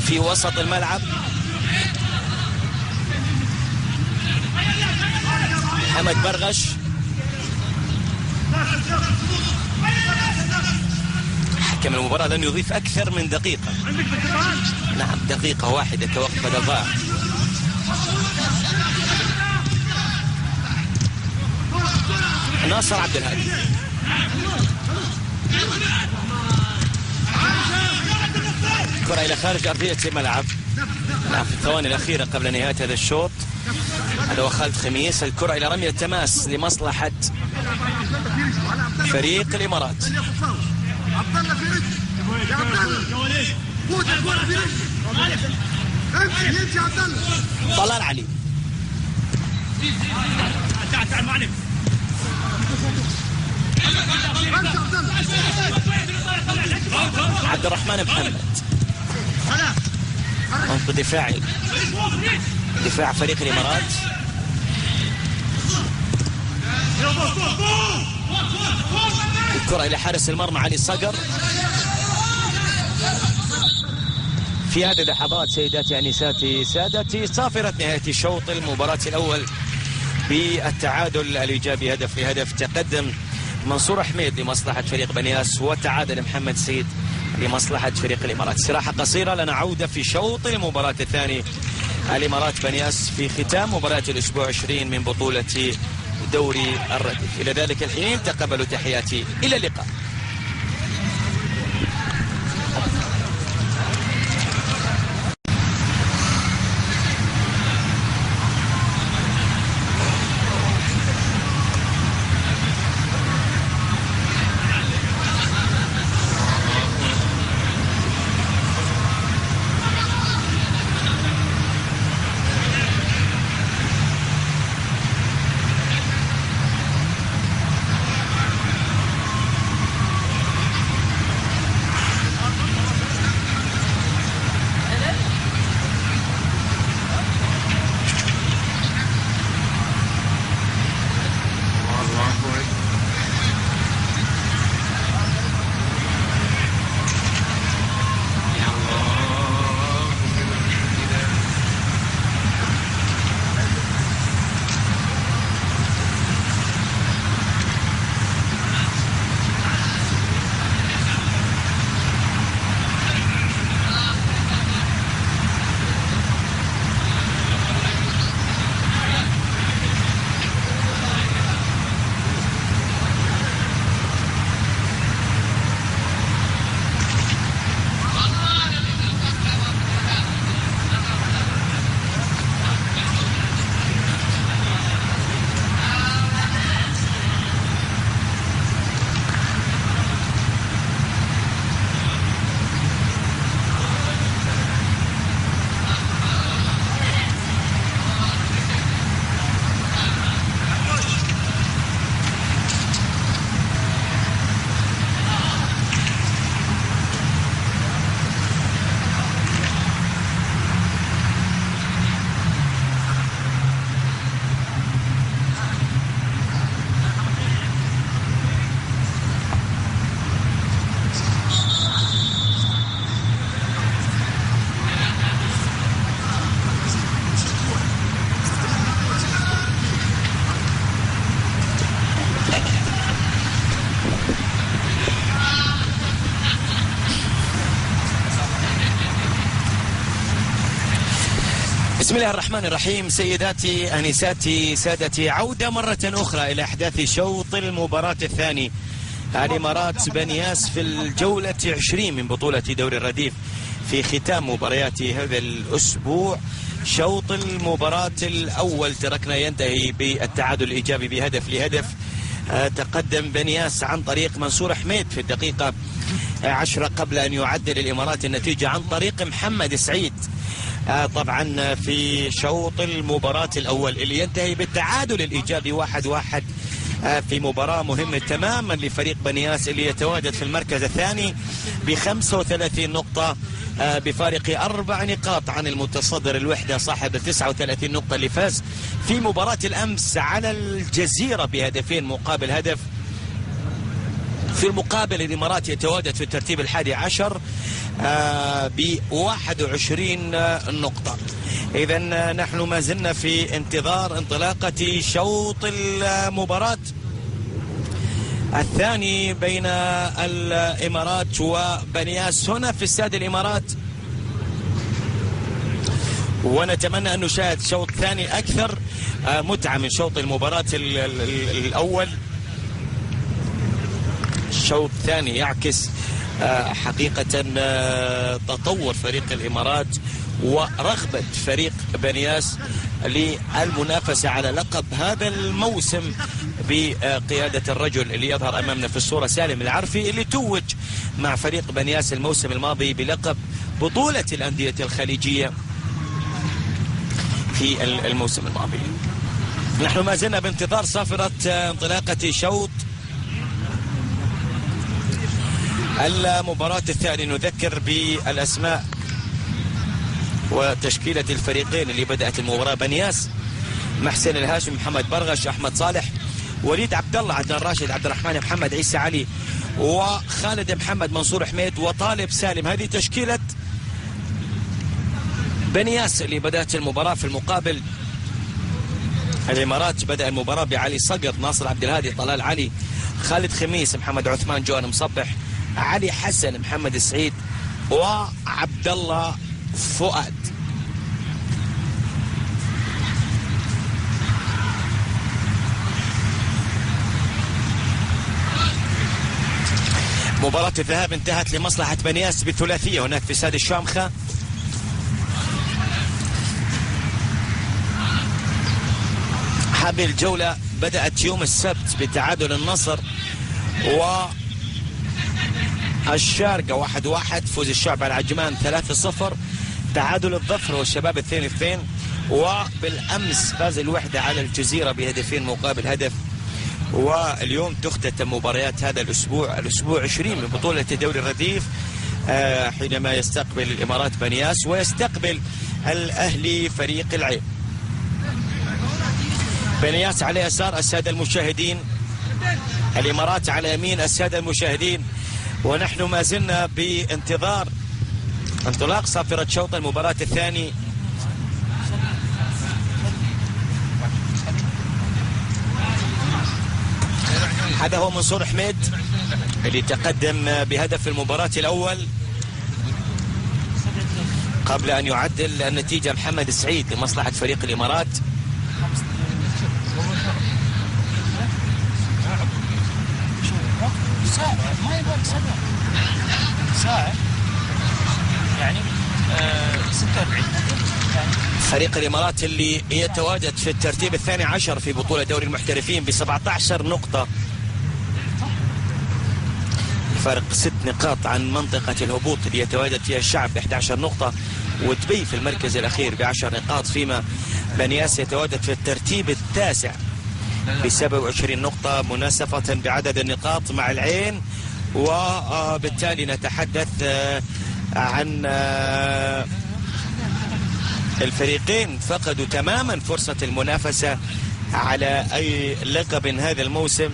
في وسط الملعب. محمد برغش، حكم المباراة لن يضيف أكثر من دقيقة. نعم، دقيقة واحدة كوقت بدل ضائع. ناصر عبد الهادي، كرة إلى خارج أرضية الملعب. نعم، في الثواني الأخيرة قبل نهاية هذا الشوط. هذا هو خالد خميس. الكرة إلى رمية تماس لمصلحة فريق الإمارات. طلال علي، عبد الرحمن محمد، عمق دفاعي، دفاع فريق الإمارات. الكرة إلى حارس المرمى علي صقر. في هذه اللحظات سيداتي أنساتي سادتي صافرت نهاية شوط المباراة الأول بالتعادل الإيجابي هدف لهدف. تقدم منصور حميد لمصلحة فريق بنياس وتعادل محمد سيد لمصلحة فريق الإمارات. استراحة قصيرة، لنا عودة في شوط المباراة الثاني. الإمارات بنياس في ختام مباراة الأسبوع 20 من بطولة دوري الرديف. إلى ذلك الحين تقبلوا تحياتي، إلى اللقاء. بسم الله الرحمن الرحيم. سيداتي أنساتي سادتي، عودة مرة أخرى إلى أحداث شوط المباراة الثاني. الإمارات بنياس في الجولة 20 من بطولة دوري الرديف في ختام مباريات هذا الأسبوع. شوط المباراة الأول تركنا ينتهي بالتعادل الإيجابي بهدف لهدف. تقدم بنياس عن طريق منصور حميد في الدقيقة 10 قبل أن يعدل الإمارات النتيجة عن طريق محمد سعيد. طبعا في شوط المباراة الأول اللي ينتهي بالتعادل الإيجابي 1-1 في مباراة مهمة تماما لفريق بنياس اللي يتواجد في المركز الثاني ب35 نقطة بفارق 4 نقاط عن المتصدر الوحدة صاحب 39 نقطة اللي فاز في مباراة الأمس على الجزيرة بهدفين مقابل هدف. في المقابل الإمارات يتواجد في الترتيب 11 ب21 نقطة. إذا نحن ما زلنا في انتظار انطلاقة شوط المباراة الثاني بين الإمارات وبنياس هنا في استاد الإمارات، ونتمنى أن نشاهد شوط ثاني أكثر متعة من شوط المباراة الأول. الشوط الثاني يعكس حقيقة تطور فريق الإمارات ورغبة فريق بنياس للمنافسة على لقب هذا الموسم بقيادة الرجل اللي يظهر أمامنا في الصورة سالم العرفي، اللي توج مع فريق بنياس الموسم الماضي بلقب بطولة الأندية الخليجية في الموسم الماضي. نحن ما زلنا بانتظار صافرة انطلاقة شوط المباراة الثانية. نذكر بالأسماء وتشكيلة الفريقين اللي بدأت المباراة: بنياس محسن الهاشم، محمد برغش، أحمد صالح، وليد عبد الله، عدنان راشد، عبد الرحمن محمد، عيسى علي، وخالد محمد، منصور حميد، وطالب سالم. هذه تشكيلة بنياس اللي بدأت المباراة. في المقابل الإمارات بدأ المباراة بعلي صقر، ناصر عبد الهادي، طلال علي، خالد خميس، محمد عثمان، جوان مصبح، علي حسن، محمد السعيد، وعبد الله فؤاد. مباراة الذهاب انتهت لمصلحة بنياس بالثلاثية هناك في استاد الشامخة. هذه الجولة بدأت يوم السبت بتعادل النصر والشارقة 1-1، فوز الشعب على العجمان 3-0، تعادل الظفر والشباب 2-2، وبالأمس فاز الوحدة على الجزيرة بهدفين مقابل هدف. واليوم تختتم مباريات هذا الأسبوع 20 من بطولة دوري الرديف حينما يستقبل الإمارات بنياس ويستقبل الأهلي فريق العين. بنياس على يسار السادة المشاهدين، الإمارات على يمين السادة المشاهدين، ونحن ما زلنا بانتظار انطلاق صافرة شوط المباراة الثاني. هذا هو منصور حميد اللي تقدم بهدف في المباراة الأول قبل أن يعدل النتيجة محمد السعيد لمصلحة فريق الإمارات. ساعة يعني 46. فريق الإمارات اللي يتواجد في الترتيب 12 في بطولة دوري المحترفين ب17 نقطة، فارق 6 نقاط عن منطقة الهبوط اللي يتواجد فيها الشعب ب11 نقطة، ودبي في المركز الأخير ب10 نقاط، فيما بنياس يتواجد في الترتيب التاسع ب27 نقطة مناسبة بعدد النقاط مع العين. وبالتالي نتحدث عن الفريقين فقدوا تماما فرصة المنافسة على أي لقب هذا الموسم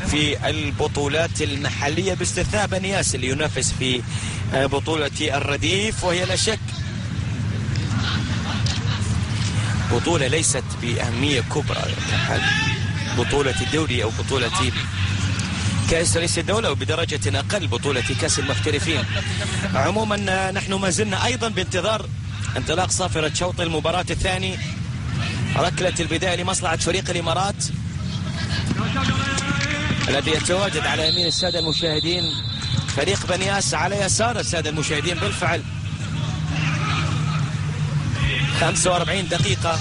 في البطولات المحلية باستثناء بنياس اللي ينافس في بطولة الرديف، وهي لا شك بطولة ليست بأهمية كبرى بطولة الدوري أو بطولة كأس رئيس الدولة، وبدرجة أقل بطولة كأس المحترفين. عموما نحن ما زلنا أيضا بانتظار انطلاق صافرة شوط المباراة الثاني. ركلة البداية لمصلحة فريق الإمارات الذي يتواجد على يمين السادة المشاهدين، فريق بنياس على يسار السادة المشاهدين. بالفعل 45 دقيقة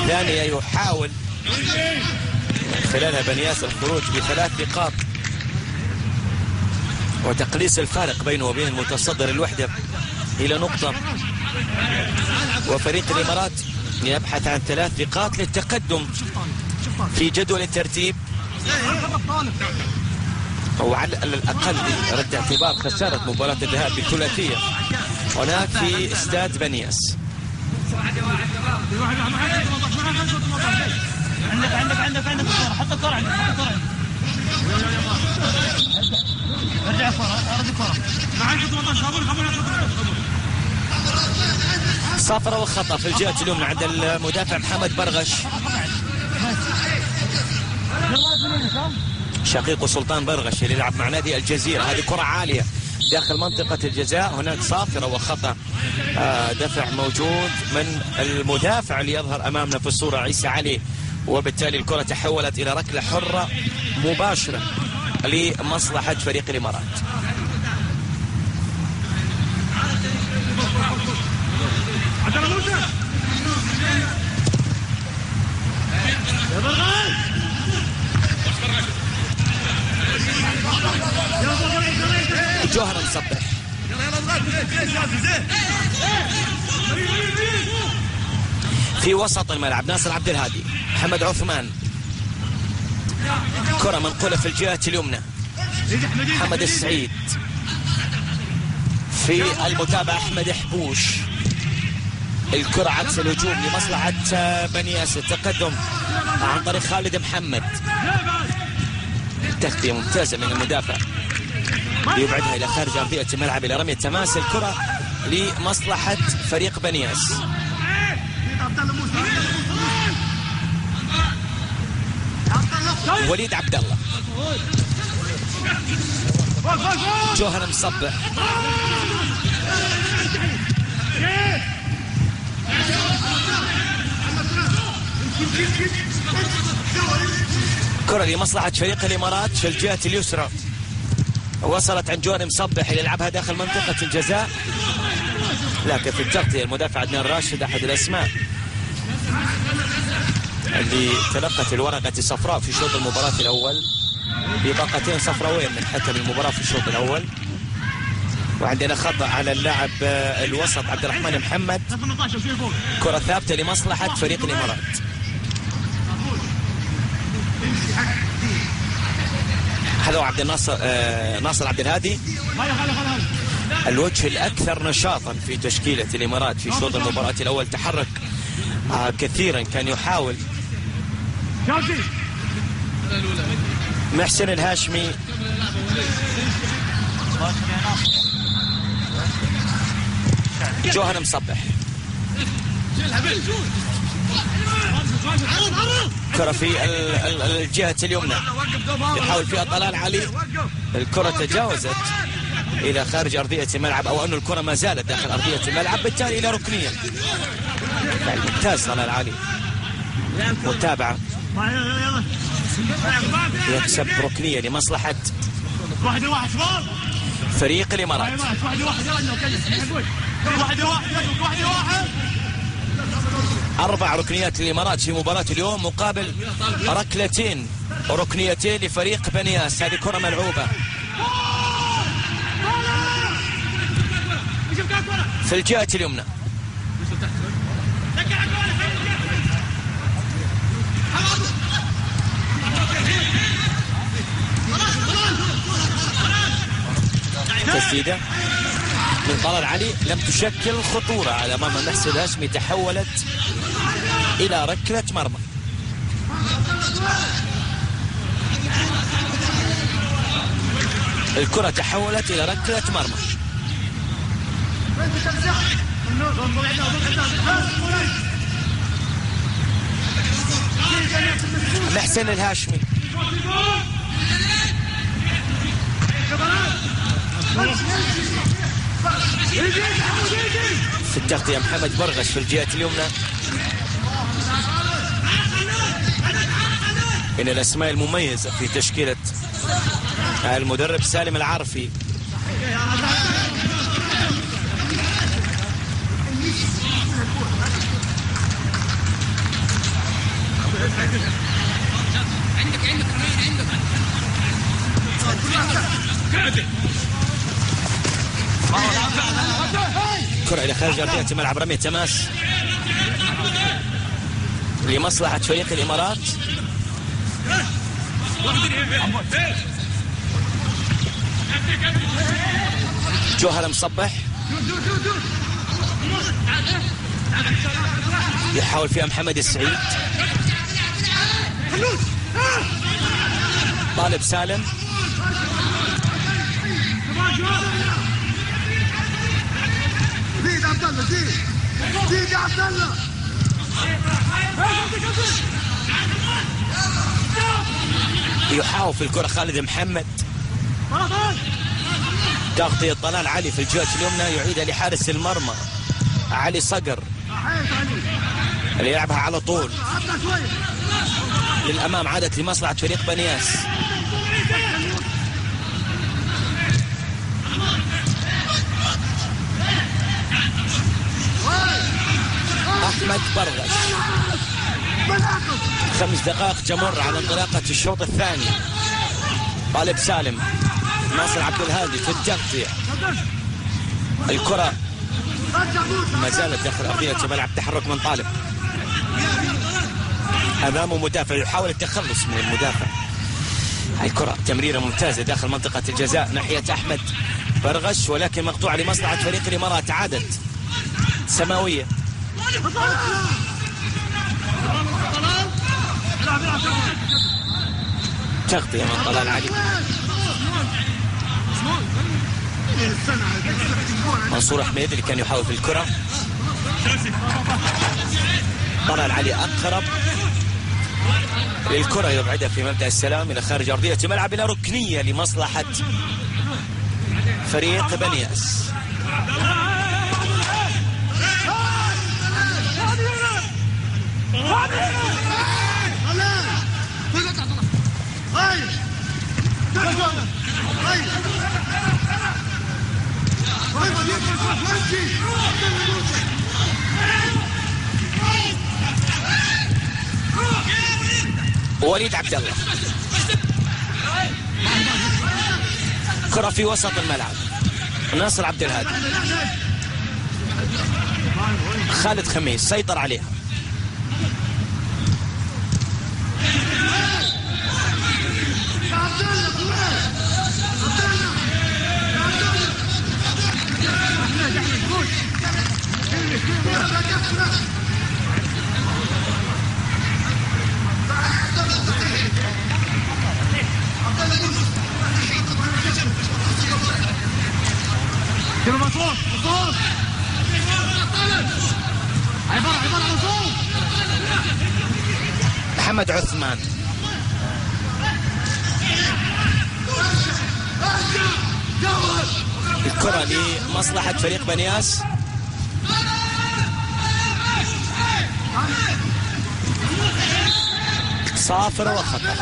ثانية يحاول خلالها بنياس الخروج ب3 نقاط وتقليص الفارق بينه وبين المتصدر الوحدة إلى نقطة، وفريق الإمارات يبحث عن 3 نقاط للتقدم في جدول الترتيب، أو على الأقل رد اعتبار خسارة مباراة الذهاب بالثلاثية هناك في استاد بنياس. عندك الكرة، حط الكرة عندك، حط الكرة عندك. ارجع الكرة، ارد الكرة. صافرة وخطأ في الجهة اليمنى عند المدافع محمد برغش شقيق سلطان برغش اللي يلعب مع نادي الجزيرة. هذه كرة عالية داخل منطقة الجزاء، هناك صافرة وخطأ. دفع موجود من المدافع اللي يظهر أمامنا في الصورة عيسى علي، وبالتالي الكرة تحولت إلى ركلة حرة مباشرة لمصلحة فريق الإمارات. جوهر مصبح في وسط الملعب، ناصر عبد الهادي، محمد عثمان، كرة منقولة في الجهة اليمنى، محمد السعيد في المتابعة، أحمد حبوش، الكرة عكس الهجوم لمصلحة بنياس، التقدم عن طريق خالد محمد، تغطية ممتازة من المدافع ليبعدها إلى خارج أرضية الملعب إلى رمية تماس. الكرة لمصلحة فريق بنياس. وليد عبد الله، جوهر مصبح، كرة لمصلحة فريق الإمارات في الجهة اليسرى، وصلت عن جوهر مصبح اللي يلعبها داخل منطقة الجزاء، لكن في التغطية المدافع عدنان راشد أحد الأسماء اللي تلقت الورقة الصفراء في شوط المباراة الأول بباقتين صفراوين من حكم المباراة في الشوط الأول. وعندنا خطأ على اللاعب الوسط عبد الرحمن محمد، كرة ثابتة لمصلحة فريق الإمارات. هذا عبد الناصر ناصر عبد الهادي، الوجه الأكثر نشاطا في تشكيلة الإمارات في شوط المباراة الأول، تحرك كثيرا، كان يحاول. محسن الهاشمي، جوهر مصبح، كرة في الجهة اليمنى يحاول فيها طلال علي، الكرة تجاوزت إلى خارج أرضية الملعب، أو أن الكرة ما زالت داخل أرضية الملعب، بالتالي إلى ركنية. ممتاز طلال علي، متابعة، يكسب ركنية لمصلحة فريق الإمارات. 4 ركنيات للإمارات في مباراة اليوم مقابل ركنيتين لفريق بنياس. هذه كرة ملعوبة في الجهة اليمنى، تسديدة من طلال علي لم تشكل خطورة على مرمى محسن الهاشمي، تحولت إلى ركلة مرمى. الكرة تحولت إلى ركلة مرمى. محسن الهاشمي، في التغطية محمد برغش في الجهة اليمنى. من الأسماء المميزة في تشكيلة المدرب سالم العارفي. كرة إلى خارج أرضية ملعب، رمية تماس لمصلحة فريق الإمارات. جوهر مصبح يحاول فيها محمد السعيد. طالب سالم زيد عبد الله، زيد يا عبد الله. يحاول في الكرة خالد محمد. تغطية طلال علي في الجهة اليمنى، يعيدها لحارس المرمى علي صقر اللي يلعبها على طول للأمام. عادت لمصلحة فريق بنياس. أحمد برغش. 5 دقائق تمر على انطلاقة الشوط الثاني. طالب سالم، ناصر عبد الهادي في التغطية. الكرة ما زالت داخل أرضية ملعب، تحرك من طالب. أمامه مدافع يحاول التخلص من المدافع. الكرة تمريرة ممتازة داخل منطقة الجزاء ناحية أحمد برغش، ولكن مقطوعة لمصلحة فريق الإمارات. عادت سماوية. تغطية من طلال علي. منصور حميد اللي كان يحاول في الكرة. طلال علي أقرب للكرة، يبعدها في مبدأ السلام إلى خارج أرضية ملعب، إلى ركنية لمصلحة فريق بنياس. وليد عبد الله، كرة في وسط الملعب. ناصر عبد الهادي، خالد خميس سيطر عليها. محمد عثمان، الكرة لمصلحة فريق بنياس. صافر وخطر.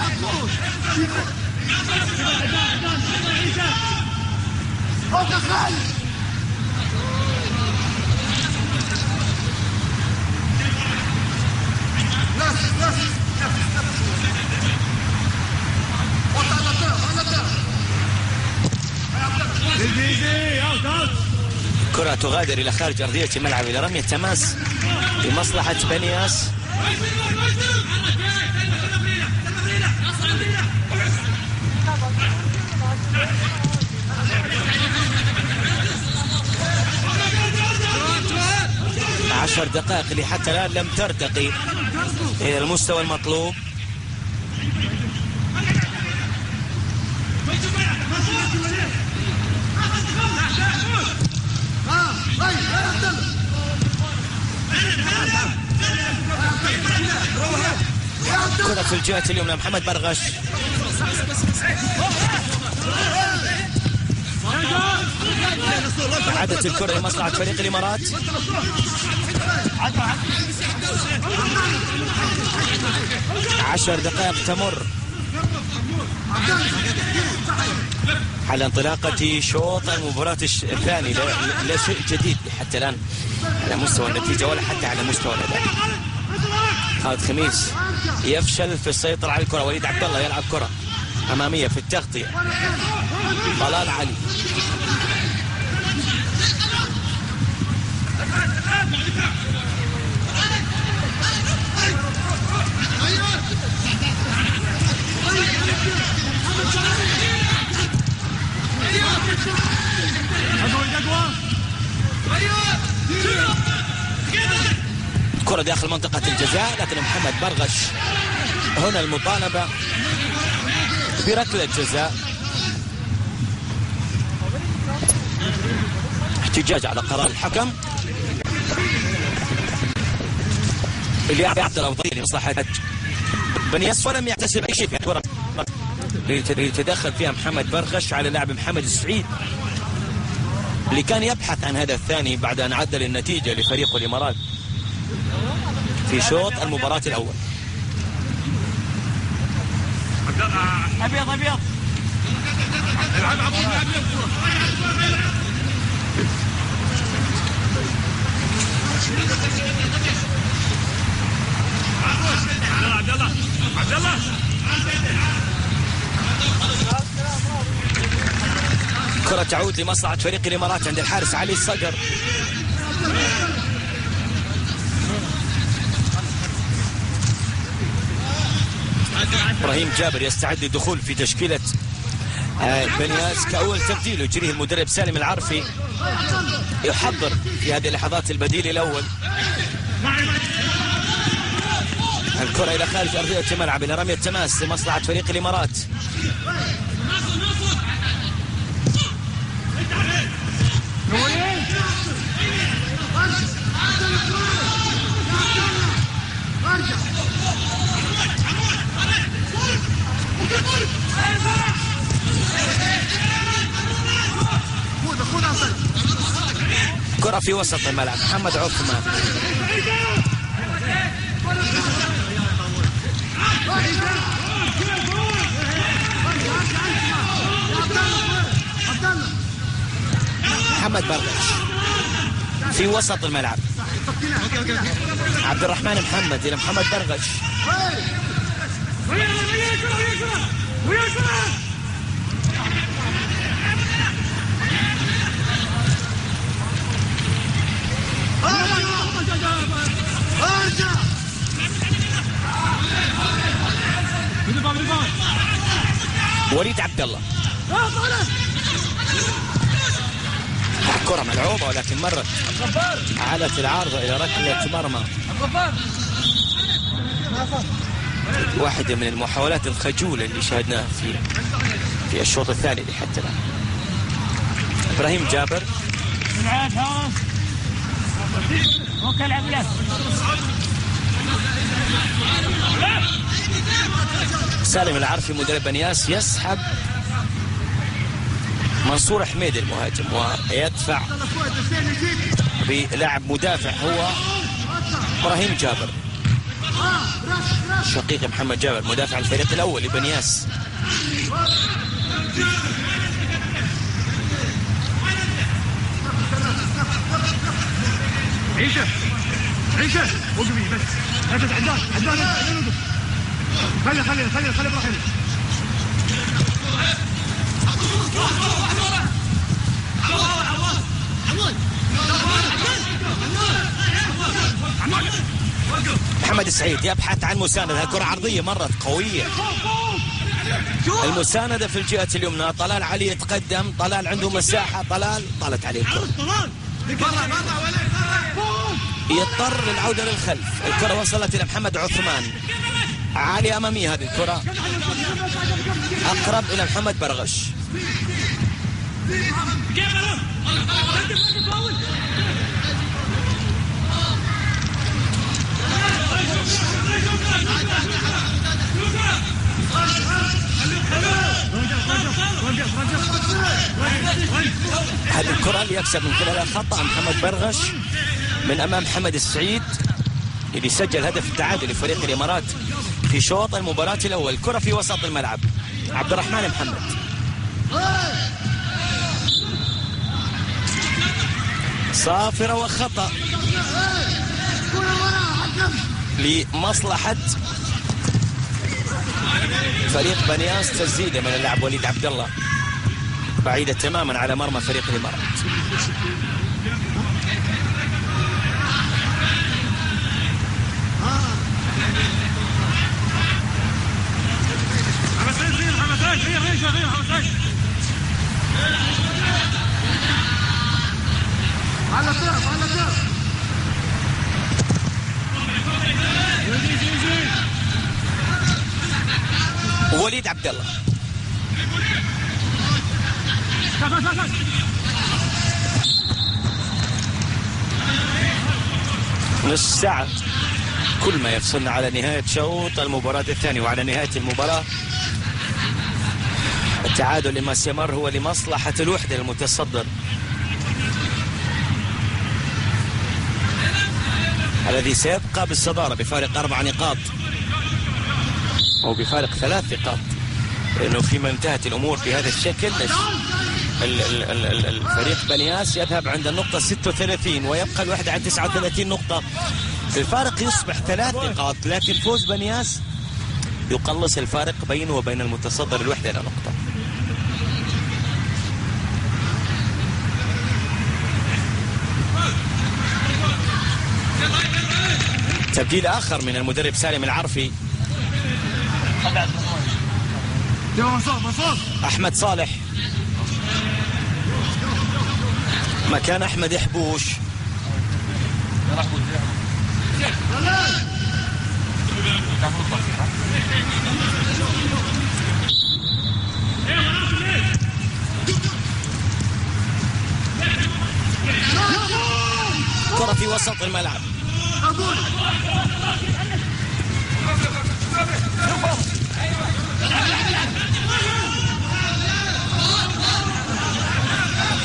كرة تغادر إلى خارج أرضية الملعب إلى رمية تماس لمصلحة بنياس. عشر دقائق اللي حتى الآن لم ترتقي إلى المستوى المطلوب. كرة في الجهة اليمنى محمد برغش. عادت الكرة لمصلحة فريق الإمارات. 10 دقائق تمر على انطلاقة شوط المباراة الثاني. لا شيء جديد حتى الآن على مستوى النتيجة ولا حتى على مستوى الأداء. خالد خميس يفشل في السيطرة على الكرة. وليد عبد الله يلعب كرة أمامية في التغطية. طلال علي كرة داخل منطقة الجزاء، لكن محمد برغش هنا المطالبة بركلة جزاء. احتجاج على قرار الحكم اللي يعطي الأفضلية لمصلحة بنياس، ولم يحتسب أي شيء في الكرة يتدخل فيها محمد برغش على لاعب محمد السعيد اللي كان يبحث عن هدف ثاني بعد أن عدل النتيجة لفريق الإمارات في شوط المباراة الأول. أبيض أبيض عبد الله كرة تعود لمصلحة فريق الإمارات عند الحارس علي الصقر. إبراهيم جابر يستعد للدخول في تشكيلة بنياس كأول تبديل يجريه المدرب سالم العرفي. يحضر في هذه اللحظات البديل الأول. الكرة إلى خارج أرضية الملعب إلى رمية تماس لمصلحة فريق الإمارات. كرة في وسط الملعب محمد عثمان. محمد برغش في وسط الملعب. عبد الرحمن محمد إلى محمد برغش. وليد عبد الله. كرة ملعوبة ولكن مرت عادت العارضة إلى ركلة مرمى. واحدة من المحاولات الخجولة اللي شاهدناها في الشوط الثاني لحد الآن. إبراهيم جابر سالم العرفي مدرب بنياس يسحب منصور حميد المهاجم ويدفع بلاعب مدافع هو إبراهيم جابر شقيق محمد جابر مدافع الفريق الأول لبنياس. عيشة وقفي بس لا تتعداش خلي ابراهيم. محمد السعيد يبحث عن مساندة. كرة عرضية مرت قوية. المساندة في الجهة اليمنى. طلال علي يتقدم. طلال عنده مساحة. طلال طالت عليه الكرة. يضطر للعودة للخلف. الكرة وصلت إلى محمد عثمان. عالية أمامية هذه الكرة. أقرب إلى محمد برغش. هذه الكرة اللي يكسب من خلالها خطأ محمد برغش من أمام محمد السعيد اللي سجل هدف التعادل لفريق الإمارات في شوط المباراة الأول. كرة في وسط الملعب، عبد الرحمن محمد صافرة وخطأ لمصلحة فريق بنياس. تسديدة من اللاعب وليد عبد الله بعيدة تماما على مرمى فريق الإمارات. على طرف على طرف. وليد عبد الله نص ساعة كل ما يفصلنا على نهاية شوط المباراة الثاني وعلى نهاية المباراة. التعادل لما استمر هو لمصلحة الوحدة المتصدر الذي سيبقى بالصدارة بفارق 4 نقاط أو بفارق 3 نقاط، لأنه فيما انتهت الأمور بهذا الشكل الفريق بنياس يذهب عند النقطة 36 ويبقى الوحدة عند 39 نقطة. الفارق يصبح 3 نقاط، لكن فوز بنياس يقلص الفارق بينه وبين المتصدر الوحدة إلى نقطة. تبديل آخر من المدرب سالم العرفي. أحمد صالح مكان أحمد حبوش. كرة في وسط الملعب،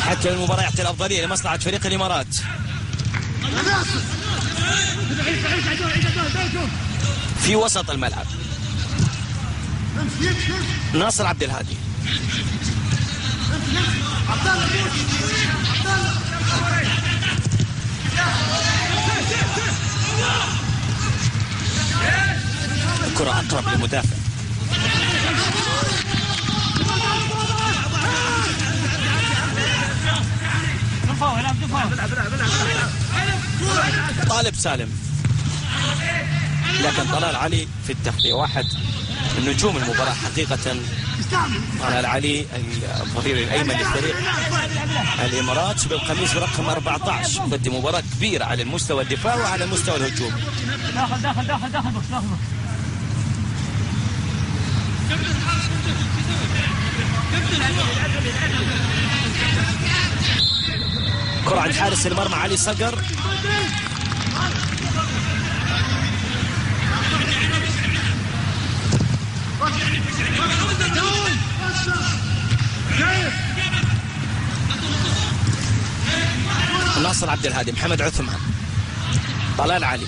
حتى المباراة يعطي الأفضلية لمصلحة فريق الإمارات. في وسط الملعب ناصر عبد الهادي. الكرة أقرب للمدافع. طالب سالم، لكن طلال علي في التغطية. واحد من نجوم المباراة حقيقة طلال علي الظهير الأيمن لفريق الإمارات بالقميص رقم 14. بدي مباراة كبيرة على المستوى الدفاع وعلى المستوى الهجوم. داخل داخل داخل داخل بوكس داخل بوكس. كرة عند حارس المرمى علي صقر. ناصر عبد الهادي، محمد عثمان، طلال علي.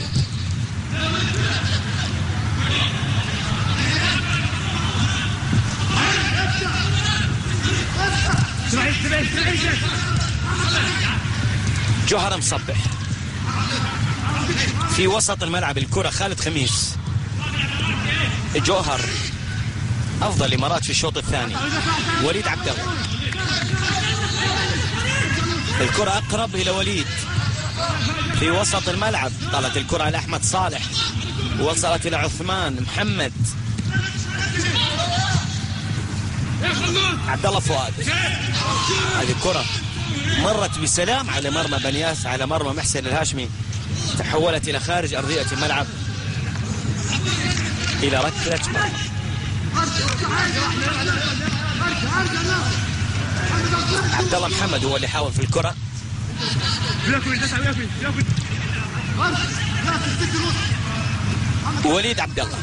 جوهر مصبح في وسط الملعب. الكرة خالد خميس. جوهر أفضل الإمارات في الشوط الثاني. وليد عبد الله، الكرة أقرب إلى وليد في وسط الملعب. طلت الكرة على أحمد صالح، وصلت إلى عثمان محمد. عبد الله فؤاد. هذه الكرة مرت بسلام على مرمى بنياس، على مرمى محسن الهاشمي، تحولت إلى خارج أرضية الملعب إلى ركلة مرمى. عبد الله محمد هو اللي حاول في الكرة. وليد عبد الله،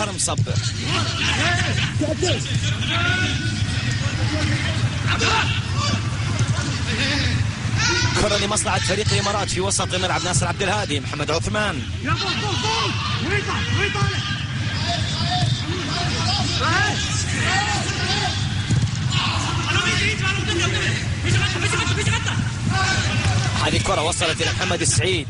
الظهر مصبر. كرة لمصلحة فريق الإمارات في وسط الملعب. ناصر عبد الهادي، محمد عثمان. هذه الكرة وصلت إلى محمد السعيد.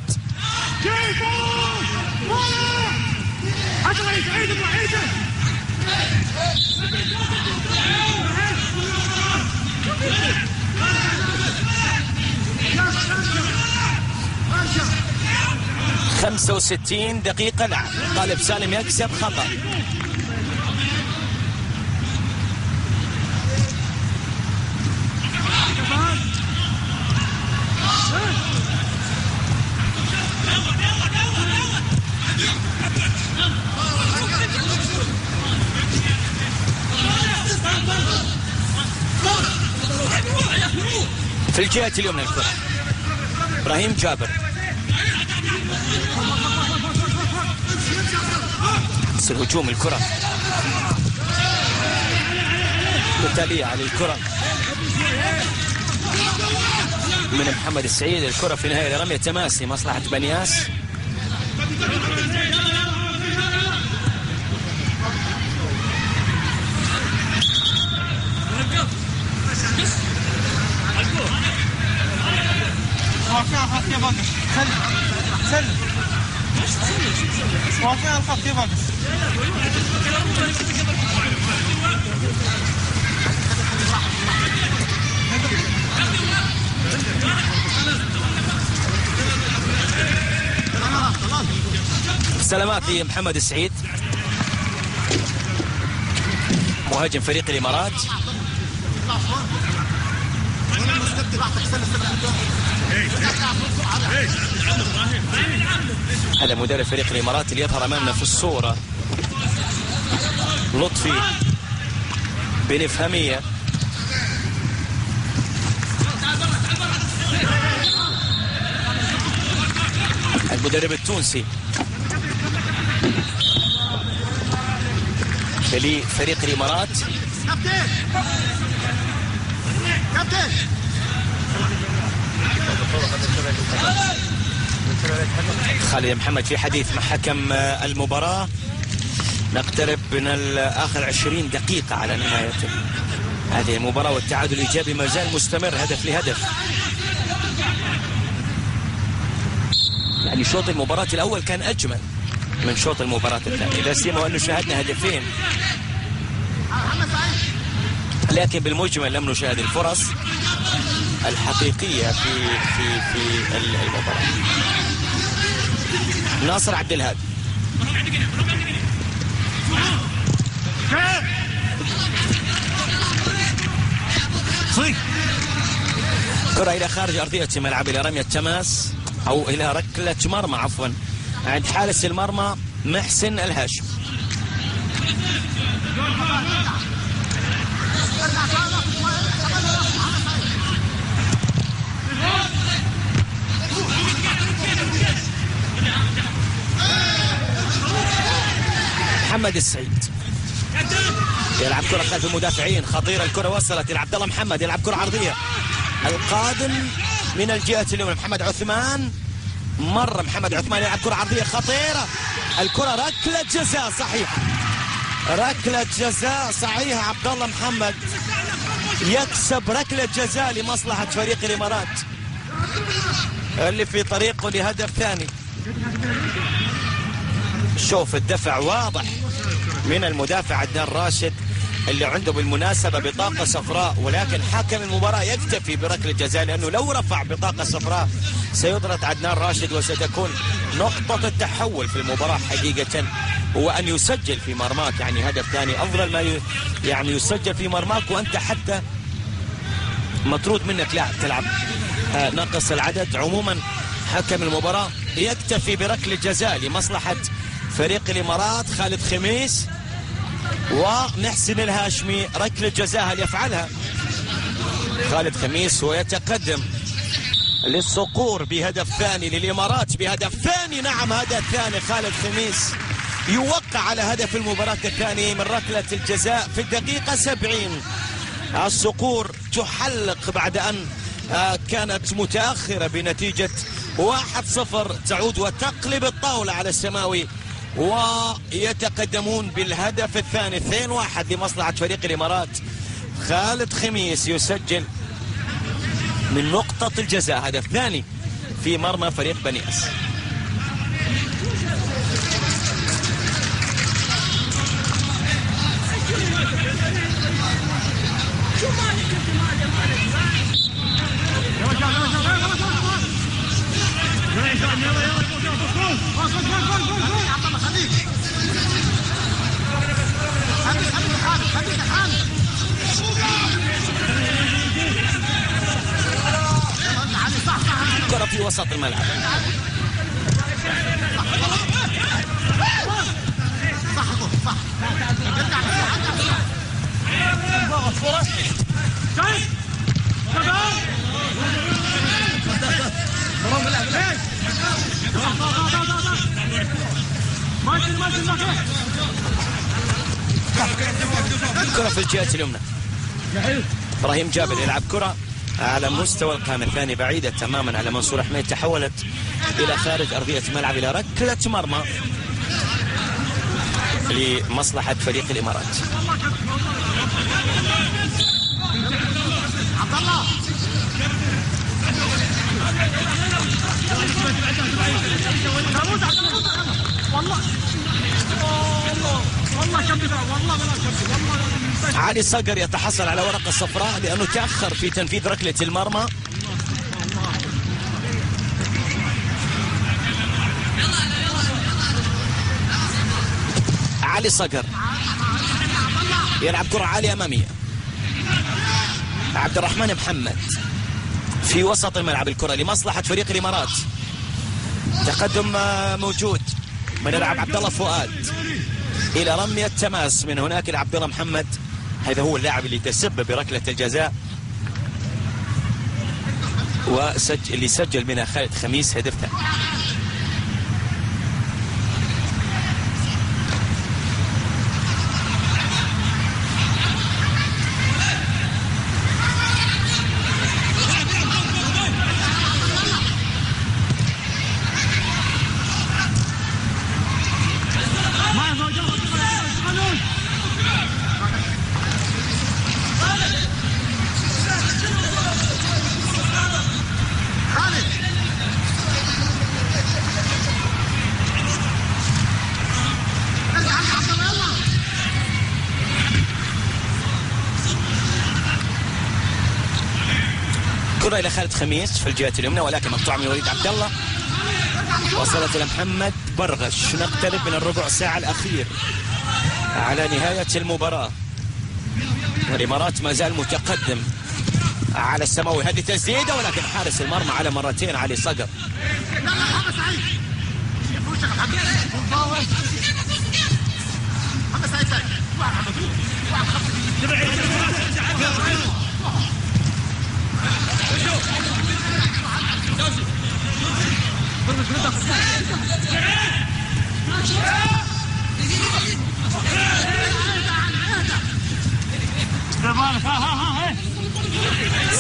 خمسة 65 دقيقة لعب. طالب سالم يكسب خطأ. في الجهة اليمنى الكرة إبراهيم جابر. يصير هجوم الكرة متالية على الكرة من محمد السعيد. الكرة في نهاية رمية تماسي مصلحة بنياس. واقع الخط يا باقر. سلم واقع الخط يا باقر. سلامات لمحمد السعيد مهاجم فريق الإمارات. هذا مدرب فريق الإمارات اللي يظهر أمامنا في الصورة لطفي بن فهمية. المدرب التونسي لفريق الإمارات. خالد محمد في حديث مع حكم المباراة. نقترب من آخر 20 دقيقة على نهاية هذه المباراة والتعادل الإيجابي ما زال مستمر هدف لهدف. يعني شوط المباراة الأول كان أجمل من شوط المباراة الثانية، لا سيما أنه شاهدنا هدفين، لكن بالمجمل لم نشاهد الفرص الحقيقية في المباراة. ناصر عبد الهادي كرة إلى خارج أرضية الملعب إلى رمية تماس أو إلى ركلة مرمى عفوا عند حارس المرمى محسن الهاشم. محمد السعيد يلعب كرة خلف المدافعين، خطيرة الكرة وصلت إلى عبد الله محمد، يلعب كرة عرضية القادم من الجهة اليمنى محمد عثمان. مر محمد عثمان يلعب كرة عرضية خطيرة، الكرة ركلة جزاء صحيحة، ركلة جزاء صحيحة. عبد الله محمد يكسب ركلة جزاء لمصلحة فريق الإمارات اللي في طريقه لهدف ثاني. شوف الدفع واضح من المدافع عدنان راشد اللي عنده بالمناسبة بطاقة صفراء، ولكن حكم المباراة يكتفي بركلة جزاء لأنه لو رفع بطاقة صفراء سيطرد عدنان راشد وستكون نقطة التحول في المباراة حقيقة، هو أن يسجل في مرماك، يعني هدف ثاني أفضل ما يعني يسجل في مرماك وأنت حتى مطرود منك لاعب تلعب ناقص العدد. عموما حكم المباراة يكتفي بركلة جزاء لمصلحة فريق الإمارات. خالد خميس ومحسن الهاشمي ركلة جزاء هل يفعلها خالد خميس ويتقدم للصقور بهدف ثاني للإمارات، بهدف ثاني. نعم هدف ثاني خالد خميس يوقع على هدف المباراة الثاني من ركلة الجزاء في الدقيقة 70. الصقور تحلق بعد أن كانت متأخرة بنتيجة 1-0، تعود وتقلب الطاولة على السماوي ويتقدمون بالهدف الثاني 2-1 لمصلحة فريق الإمارات. خالد خميس يسجل من نقطة الجزاء، هدف ثاني في مرمى فريق بنياس. كرة في وسط الملعب. كرة في الجهة اليمنى. ابراهيم جابر يلعب كرة على مستوى القائم الثاني بعيدة تماما على منصور حميد، تحولت إلى خارج أرضية الملعب إلى ركلة مرمى لمصلحة فريق الإمارات. علي صقر يتحصل على ورقة صفراء لأنه تأخر في تنفيذ ركلة المرمى. علي صقر يلعب كرة عالية أمامية. عبد الرحمن محمد في وسط الملعب، الكرة لمصلحة فريق الإمارات. تقدم موجود من يلعب عبد الله فؤاد إلى رمية تماس من هناك إلى عبد الله محمد. هذا هو اللاعب اللي تسبب بركلة الجزاء اللي سجل منها خالد خميس هدف ثاني. كرة إلى خالد خميس في الجهة اليمنى ولكن مقطوعة من وليد عبد الله، وصلت إلى محمد برغش. نقترب من الربع ساعة الأخير على نهاية المباراة، والإمارات ما زال متقدم على السماوي. هذه تسديدة ولكن حارس المرمى على مرتين علي صقر.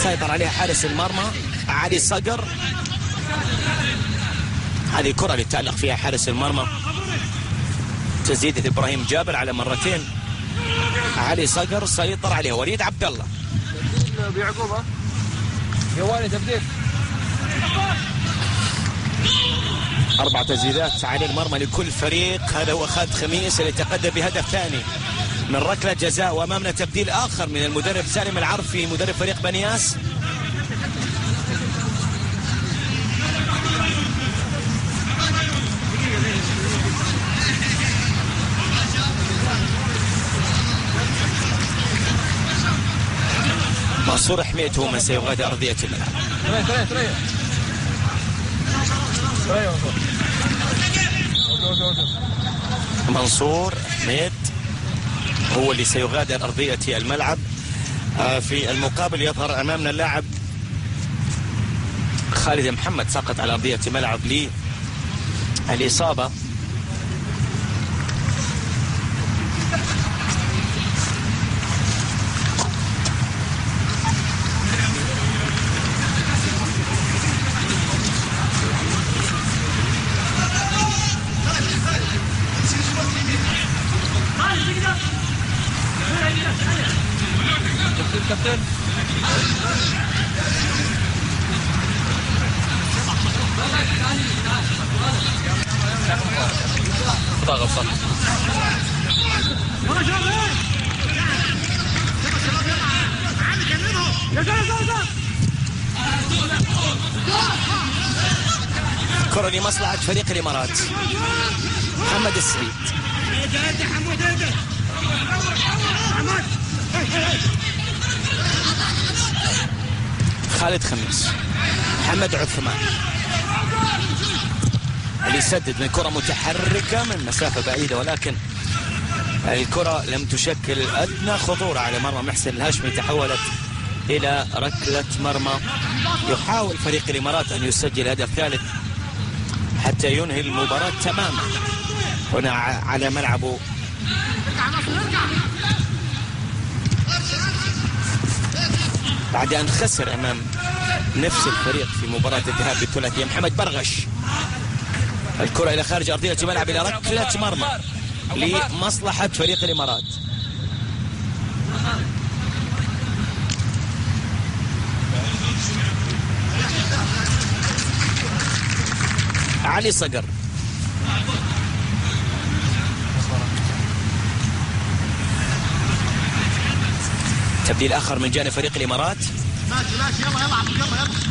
سيطر عليها حارس المرمى علي صقر. هذه كرة اللي تعلق فيها حارس المرمى، تسديدة إبراهيم جابر على مرتين. علي صقر سيطر عليه وليد عبد الله. بيعقوبة جوالي تبديل 4 تسديدات على المرمى لكل فريق. هذا هو خالد خميس اللي تقدم بهدف ثاني من ركلة جزاء، وأمامنا تبديل آخر من المدرب سالم العرفي مدرب فريق بنياس. منصور حميد هو من سيغادر أرضية الملعب. منصور حميد هو اللي سيغادر أرضية الملعب. في المقابل يظهر أمامنا اللاعب خالد محمد سقط على أرضية الملعب للإصابة. الكابتن. غلطان. كرة لمصلحة فريق الإمارات. محمد السعيد. خالد خميس. محمد عثمان اللي يسدد من كرة متحركة من مسافة بعيدة، ولكن الكرة لم تشكل أدنى خطورة على مرمى محسن الهاشمي، تحولت إلى ركلة مرمى. يحاول فريق الإمارات أن يسجل هدف ثالث حتى ينهي المباراة تماما هنا على ملعبه. بعد أن خسر أمام نفس الفريق في مباراة الذهاب بالثلاثية. محمد برغش، الكرة إلى خارج أرضية الملعب إلى ركلة مرمى لمصلحة فريق الإمارات. علي صقر، تبديل آخر من جانب فريق الإمارات. ماشي ماشي، يلا يلا يلا.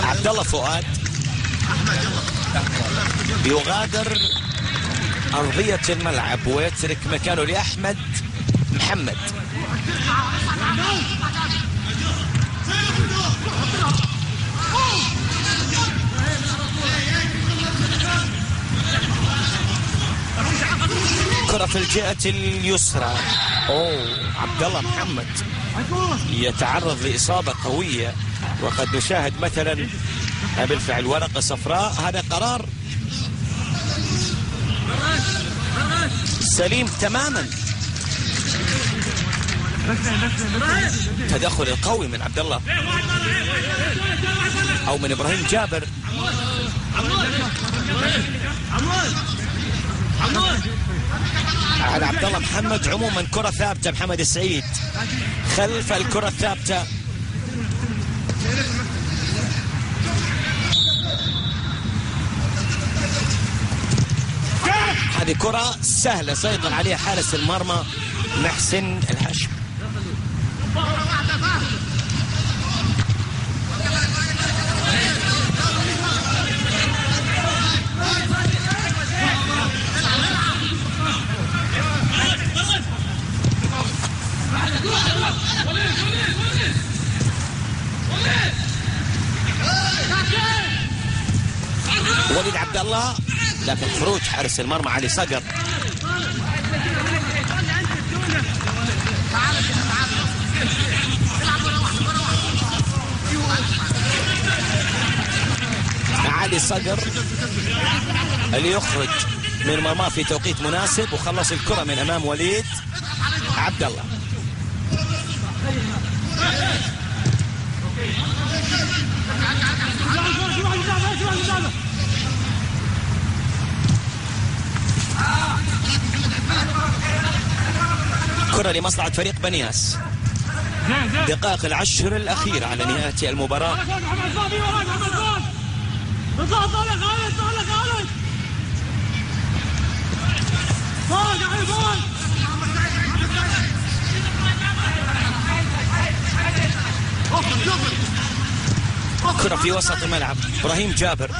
عبد الله فؤاد يغادر أرضية الملعب ويترك مكانه لأحمد محمد. كرة في الجهة اليسرى. عبد الله محمد يتعرض لإصابة قوية، وقد نشاهد مثلا بالفعل ورقة صفراء. هذا قرار سليم تماما. تدخل القوي من عبد الله او من ابراهيم جابر. على عبد الله محمد. عموما كرة ثابتة. محمد السعيد خلف الكرة الثابتة. هذه كرة سهلة سيطر عليها حارس المرمى محسن الهاشمي. وليد عبد الله، لكن خروج حارس المرمى علي صقر. علي صقر اللي يخرج من مرماه في توقيت مناسب وخلص الكرة من امام وليد عبد الله. كرة لمصلحة فريق بنياس. دقائق العشر الأخيرة على نهاية المباراة. كرة في وسط الملعب. إبراهيم جابر،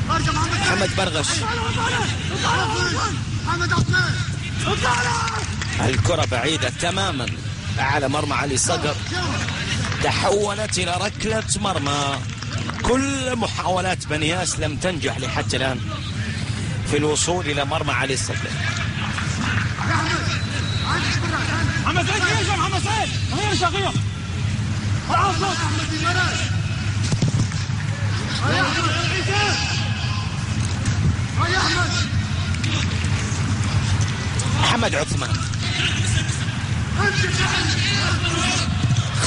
محمد برغش. الكرة بعيدة تماما على مرمى علي صقر. تحولت إلى ركلة مرمى. كل محاولات بنياس لم تنجح لحتى الآن في الوصول إلى مرمى علي صقر. محمد سعيد يا محمد سعيد، هي شقيق. محمد عثمان.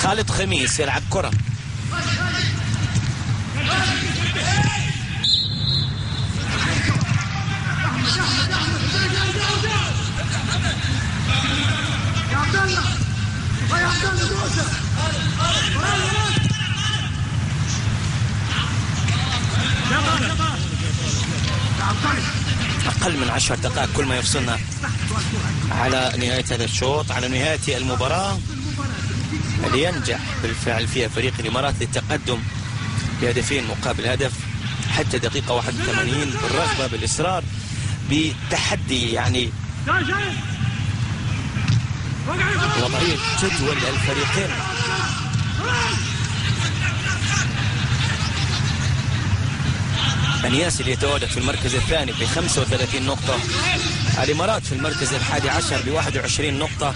خالد خميس يلعب كرة. أقل من 10 دقائق كل ما يفصلنا على نهاية هذا الشوط، على نهاية المباراة اللي ينجح بالفعل فيها فريق الإمارات للتقدم بهدفين مقابل هدف حتى دقيقة 81 بالرغبة بالإصرار بتحدي يعني وضعية جدول الفريقين. بنياس اللي يتواجد في المركز الثاني ب 35 نقطة، الإمارات في المركز الحادي عشر ب 21 نقطة،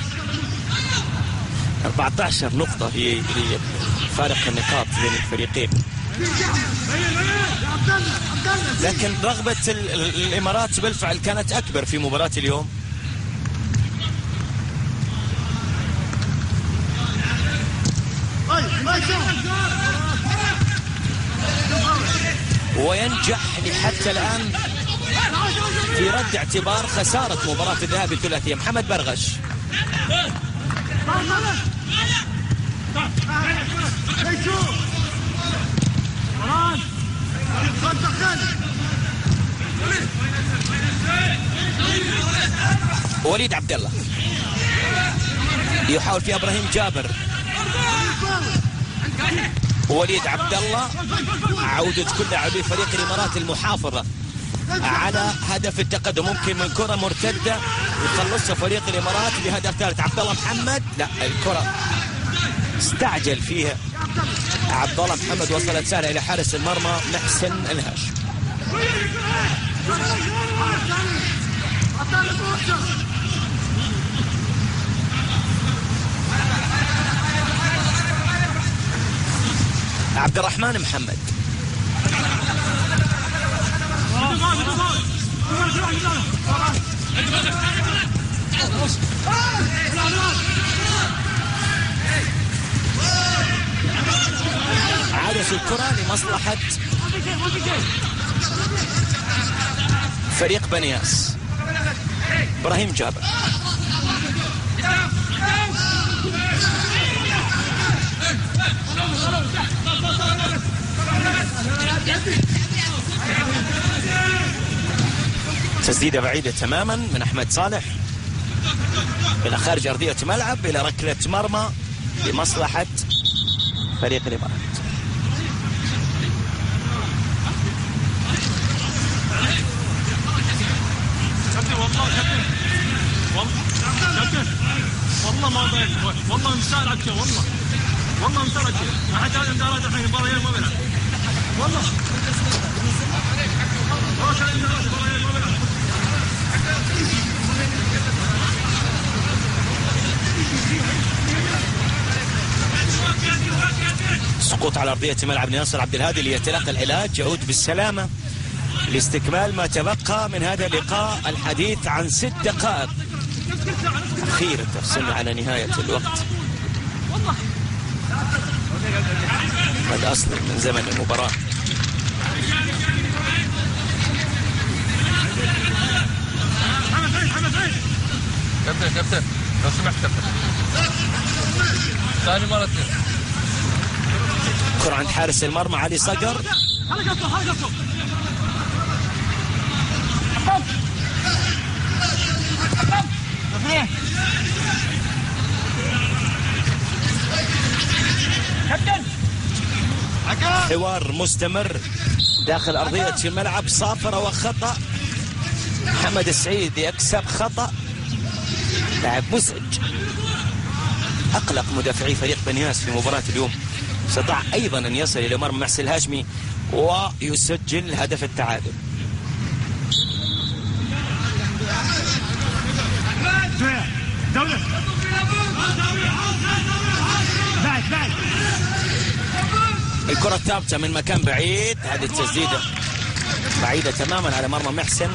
14 نقطة هي فارق النقاط بين الفريقين. لكن رغبة الإمارات بالفعل كانت أكبر في مباراة اليوم، وينجح حتى الآن في رد اعتبار خسارة مباراة الذهاب الثلاثية. محمد برغش وليد عبد الله يحاول فيها ابراهيم جابر. وليد عبد الله عودة كل لاعبي فريق الامارات المحافظة على هدف التقدم، ممكن من كرة مرتدة يخلصها فريق الامارات بهدف ثالث. عبد الله محمد، لا الكرة استعجل فيها عبد الله محمد، وصلت سهلة الى حارس المرمى محسن الهاش. عبد الرحمن محمد عادت الكرة لمصلحة فريق بنياس. ابراهيم جابر تسديدة بعيدة تماما من أحمد صالح إلى خارج أرضية ملعب إلى ركلة مرمى لمصلحة فريق الإمارات. والله ما ضايق، والله مساعد والله مساعد ما حد عنده اراد الحين المباراه ما بيلعب والله سقوط على أرضية ملعب ناصر عبد الهادي ليتلقى العلاج، يعود بالسلامة لاستكمال ما تبقى من هذا اللقاء. الحديث عن 6 دقائق أخيرا تفصلنا على نهاية الوقت، هذا أصلا من زمن المباراة. كابتن لو سمحت كابتن ثاني مرة. كرة عند حارس المرمى علي صقر، حوار مستمر داخل أرضية الملعب، صافرة وخطأ. محمد السعيد يكسب خطأ، لاعب مزعج أقلق مدافعي فريق بنياس في مباراة اليوم. استطاع أيضا أن يصل إلى مرمى محسن الهاشمي ويسجل هدف التعادل. الكرة الثابتة من مكان بعيد، هذه التسديدة بعيدة تماما على مرمى محسن.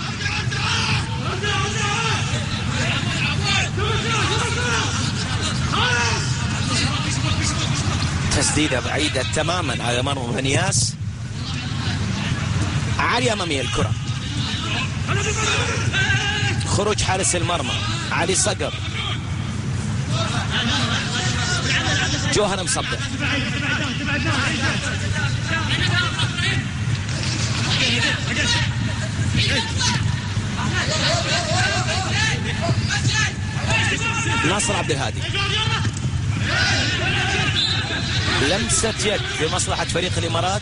تسديدة بعيدة تماما على مرمى بنياس. عالية أمامية الكرة، خروج حارس المرمى علي صقر، جوهر مصبح. ناصر عبد الهادي. لمسة يد لمصلحة فريق الإمارات.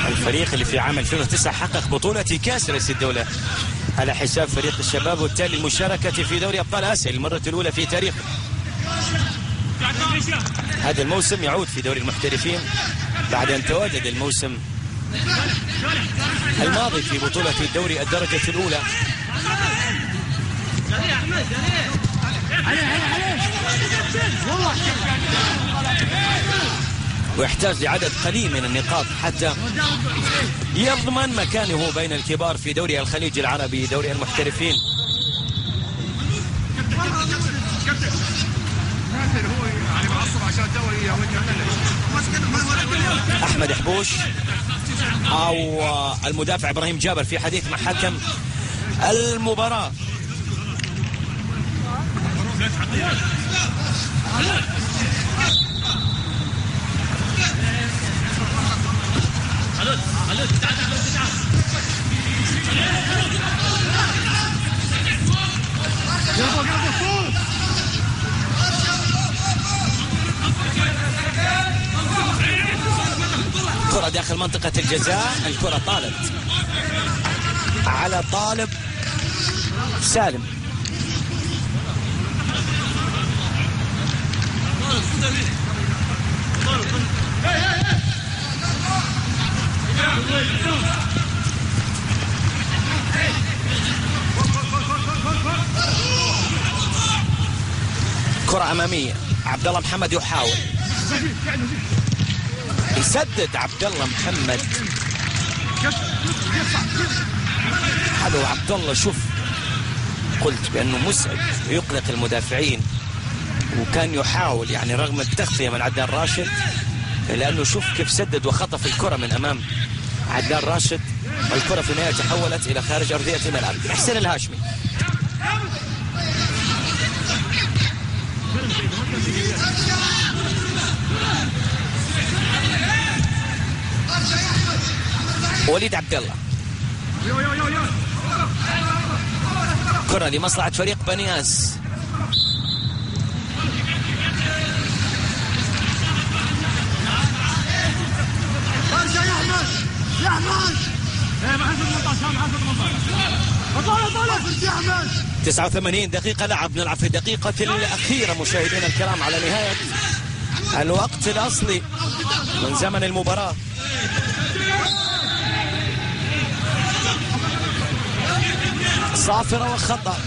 الفريق اللي في عام 2009 حقق بطولة كأس رئيس الدولة على حساب فريق الشباب، وبالتالي المشاركة في دوري أبطال آسيا للمرة الأولى في تاريخه. هذا الموسم يعود في دوري المحترفين بعد أن تواجد الموسم الماضي في بطولة الدوري الدرجة الأولى. ويحتاج لعدد قليل من النقاط حتى يضمن مكانه بين الكبار في دوري الخليج العربي دوري المحترفين. أحمد حبوش أو المدافع إبراهيم جابر في حديث مع حكم المباراة. كرة داخل منطقة الجزاء، الكرة طالت على طالب سالم. كرة أمامية، عبد الله محمد يحاول يسدد. عبد الله محمد حلو عبد الله. شوف قلت بأنه مسعد يقلق المدافعين، وكان يحاول يعني رغم التغطية من عدنان راشد، لأنه شوف كيف سدد وخطف الكرة من أمام عدنان راشد. الكرة في النهاية تحولت إلى خارج أرضية الملعب. حسين الهاشمي وليد عبد الله. كرة لمصلحة فريق بنياس. يا احمد 89 دقيقة لعب. نلعب في الدقيقة الأخيرة مشاهدينا الكرام على نهاية الوقت الأصلي من زمن المباراة. صافرة وخطأ.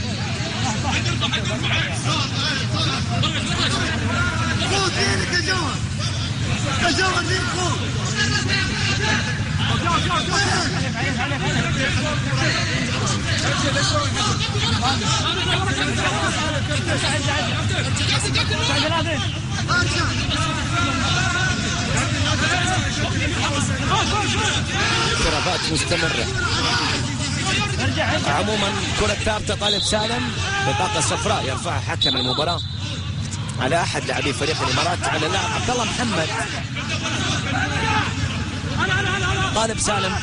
كرات مستمرة. عموما كرة ثابتة. طالب سالم بطاقة صفراء يرفعها حكم المباراة على أحد لاعبي فريق الإمارات، على اللاعب عبد الله محمد. طالب سالم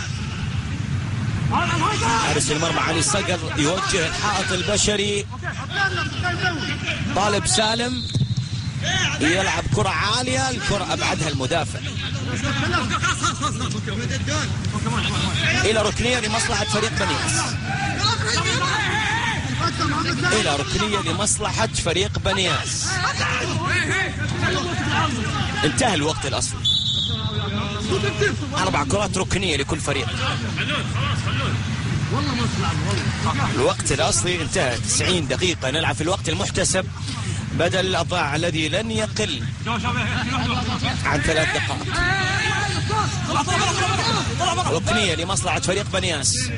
حارس المرمى علي الصقر يوجه الحائط البشري. طالب سالم يلعب كرة عالية، الكرة أبعدها المدافع إلى ركنية لمصلحة فريق بنياس. إلى ركنية لمصلحة فريق بنياس. انتهى الوقت الأصلي. 4 كرات ركنية لكل فريق. الوقت الأصلي انتهى. 90 دقيقة. نلعب في الوقت المحتسب بدل الأضاع الذي لن يقل عن 3 دقائق. ركنية لمصلحة فريق بنياس.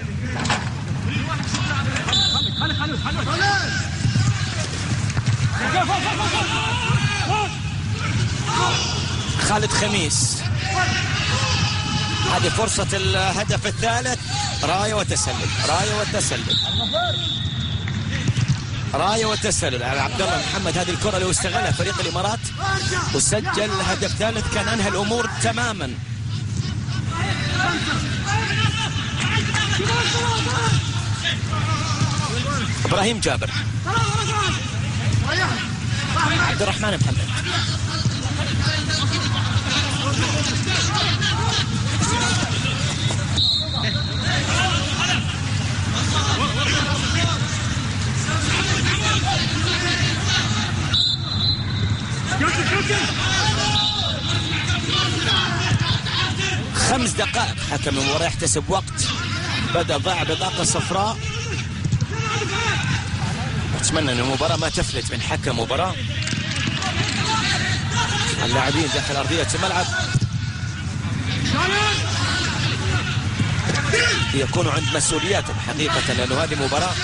خالد خميس. هذه فرصة الهدف الثالث. راية وتسلل، راية وتسلل، راية وتسلل على عبد الله محمد. هذه الكرة لو استغلها فريق الإمارات وسجل هدف ثالث كان أنهى الأمور تماما. إبراهيم جابر، عبد الرحمن محمد، خمس دقائق حكم المباراة يحتسب وقت. بدأ ضاع بطاقة صفراء. أتمنى أن المباراة ما تفلت من حكم مباراة. اللاعبين داخل أرضية الملعب يكونوا عند مسؤولياتهم حقيقة، لأنه هذه مباراة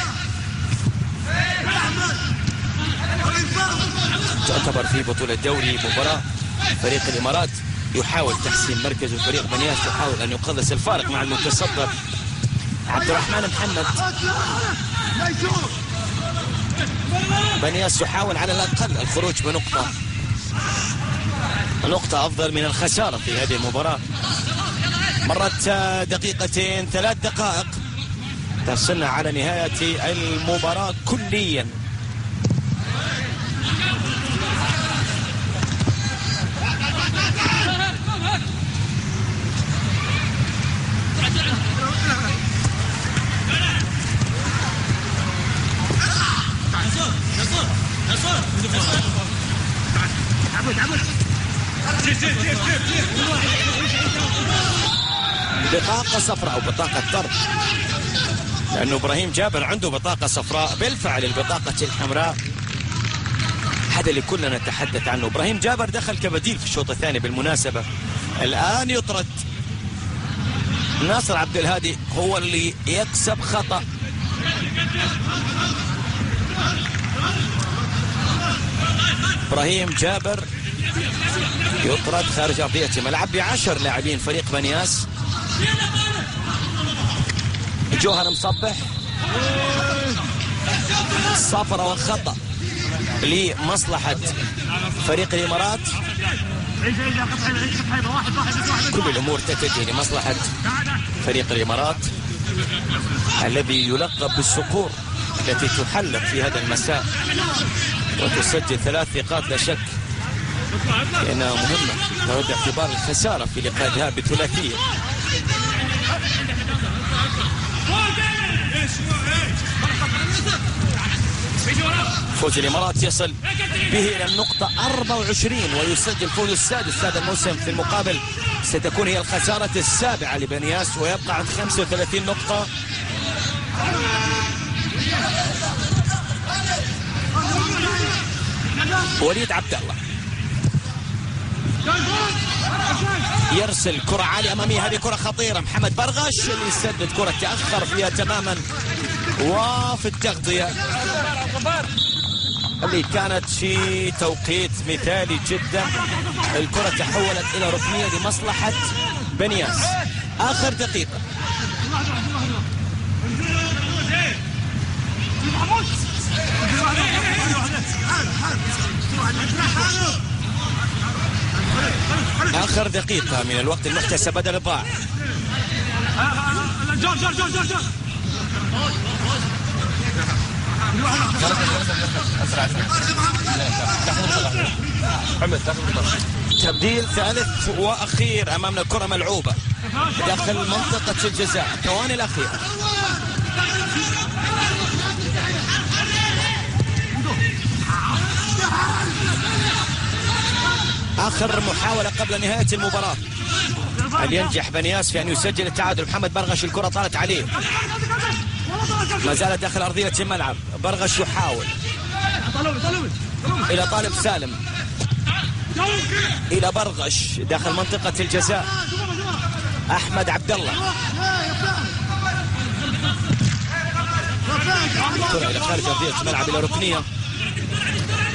تعتبر في بطولة دوري. مباراة فريق الإمارات يحاول تحسين مركزه، فريق بنياس يحاول أن يقلص الفارق مع المتصدر عبد الرحمن محمد. بنياس يحاول على الأقل الخروج بنقطة أفضل من الخسارة في هذه المباراة. مرت دقيقتين 3 دقائق تصلنا على نهاية المباراة كليا. بطاقة صفراء أو بطاقة طرد، لأنه إبراهيم جابر عنده بطاقة صفراء. بالفعل البطاقة الحمراء هذا اللي كلنا نتحدث عنه. إبراهيم جابر دخل كبديل في الشوط الثاني بالمناسبة. الآن يطرد. ناصر عبد الهادي هو اللي يكسب خطأ. إبراهيم جابر يطرد خارج أرضية الملعب ب10 لاعبين فريق بنياس. جوهر مصبح، صفرة وخطأ لمصلحة فريق الإمارات. كل الأمور تتجه لمصلحة فريق الإمارات الذي يلقب بالصقور التي تحلق في هذا المساء وتسجل 3 نقاط لا شك، لأنها مهمة ترد اعتبار الخسارة في لقاء ذهاب بثلاثية. فوز الإمارات يصل به إلى النقطة 24 ويسجل فوز السادس هذا الموسم. في المقابل ستكون هي الخسارة السابعة لبنياس ويبقى عند 35 نقطة. وليد عبد الله يرسل كرة عالية أمامية. هذه كرة خطيرة. محمد برغش اللي يسدد كرة تأخر فيها تماما وفي التغطية اللي كانت في توقيت مثالي جدا. الكرة تحولت إلى ركنية لمصلحة بنياس. آخر دقيقة. آخر دقيقة من الوقت المحتسب بدل الضاع. تبديل ثالث وأخير أمامنا. الكرة ملعوبة داخل منطقة الجزاء. الثواني الأخيرة. آخر محاولة قبل نهاية المباراة. هل ينجح بنياس في أن يسجل التعادل؟ محمد برغش الكرة طالت عليه، ما زالت داخل أرضية الملعب. برغش يحاول إلى طالب سالم، إلى برغش داخل منطقة الجزاء. أحمد عبد الله كرة إلى خارج أرضية الملعب إلى ركنية.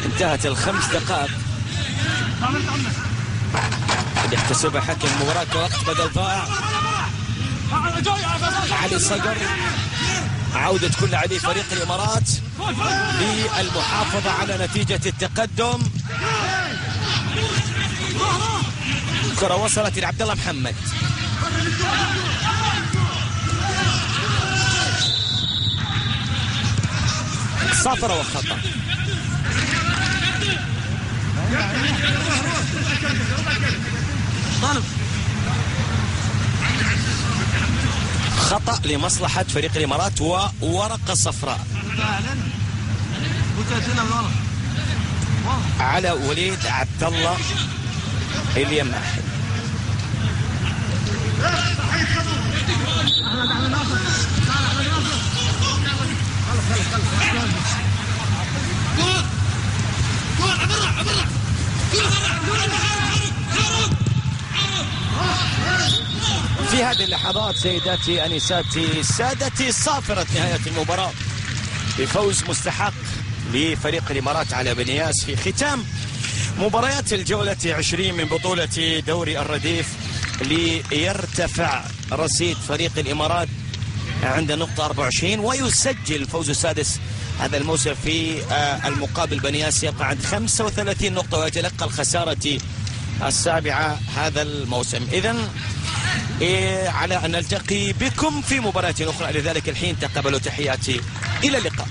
انتهت ال5 دقائق اللي يحتسبها حكم المباراة كوقت بدل ضائع. علي صقر عودة كل لاعبي فريق الإمارات للمحافظة على نتيجة التقدم. الكرة وصلت إلى عبد الله محمد. صفرة وخطأ. خطأ لمصلحة فريق الإمارات وورقة صفراء على وليد عبد الله اليماحي. في هذه اللحظات سيداتي أنساتي سادتي صافرة نهاية المباراة بفوز مستحق لفريق الإمارات على بنياس في ختام مباريات الجولة 20 من بطولة دوري الرديف، ليرتفع رصيد فريق الإمارات عند نقطة 24 ويسجل الفوز السادس هذا الموسم في المقابل. بنياس يبقى عند 35 نقطة ويتلقى الخسارة السابعة هذا الموسم. إذن على أن نلتقي بكم في مباراة أخرى، لذلك الحين تقبلوا تحياتي، إلى اللقاء.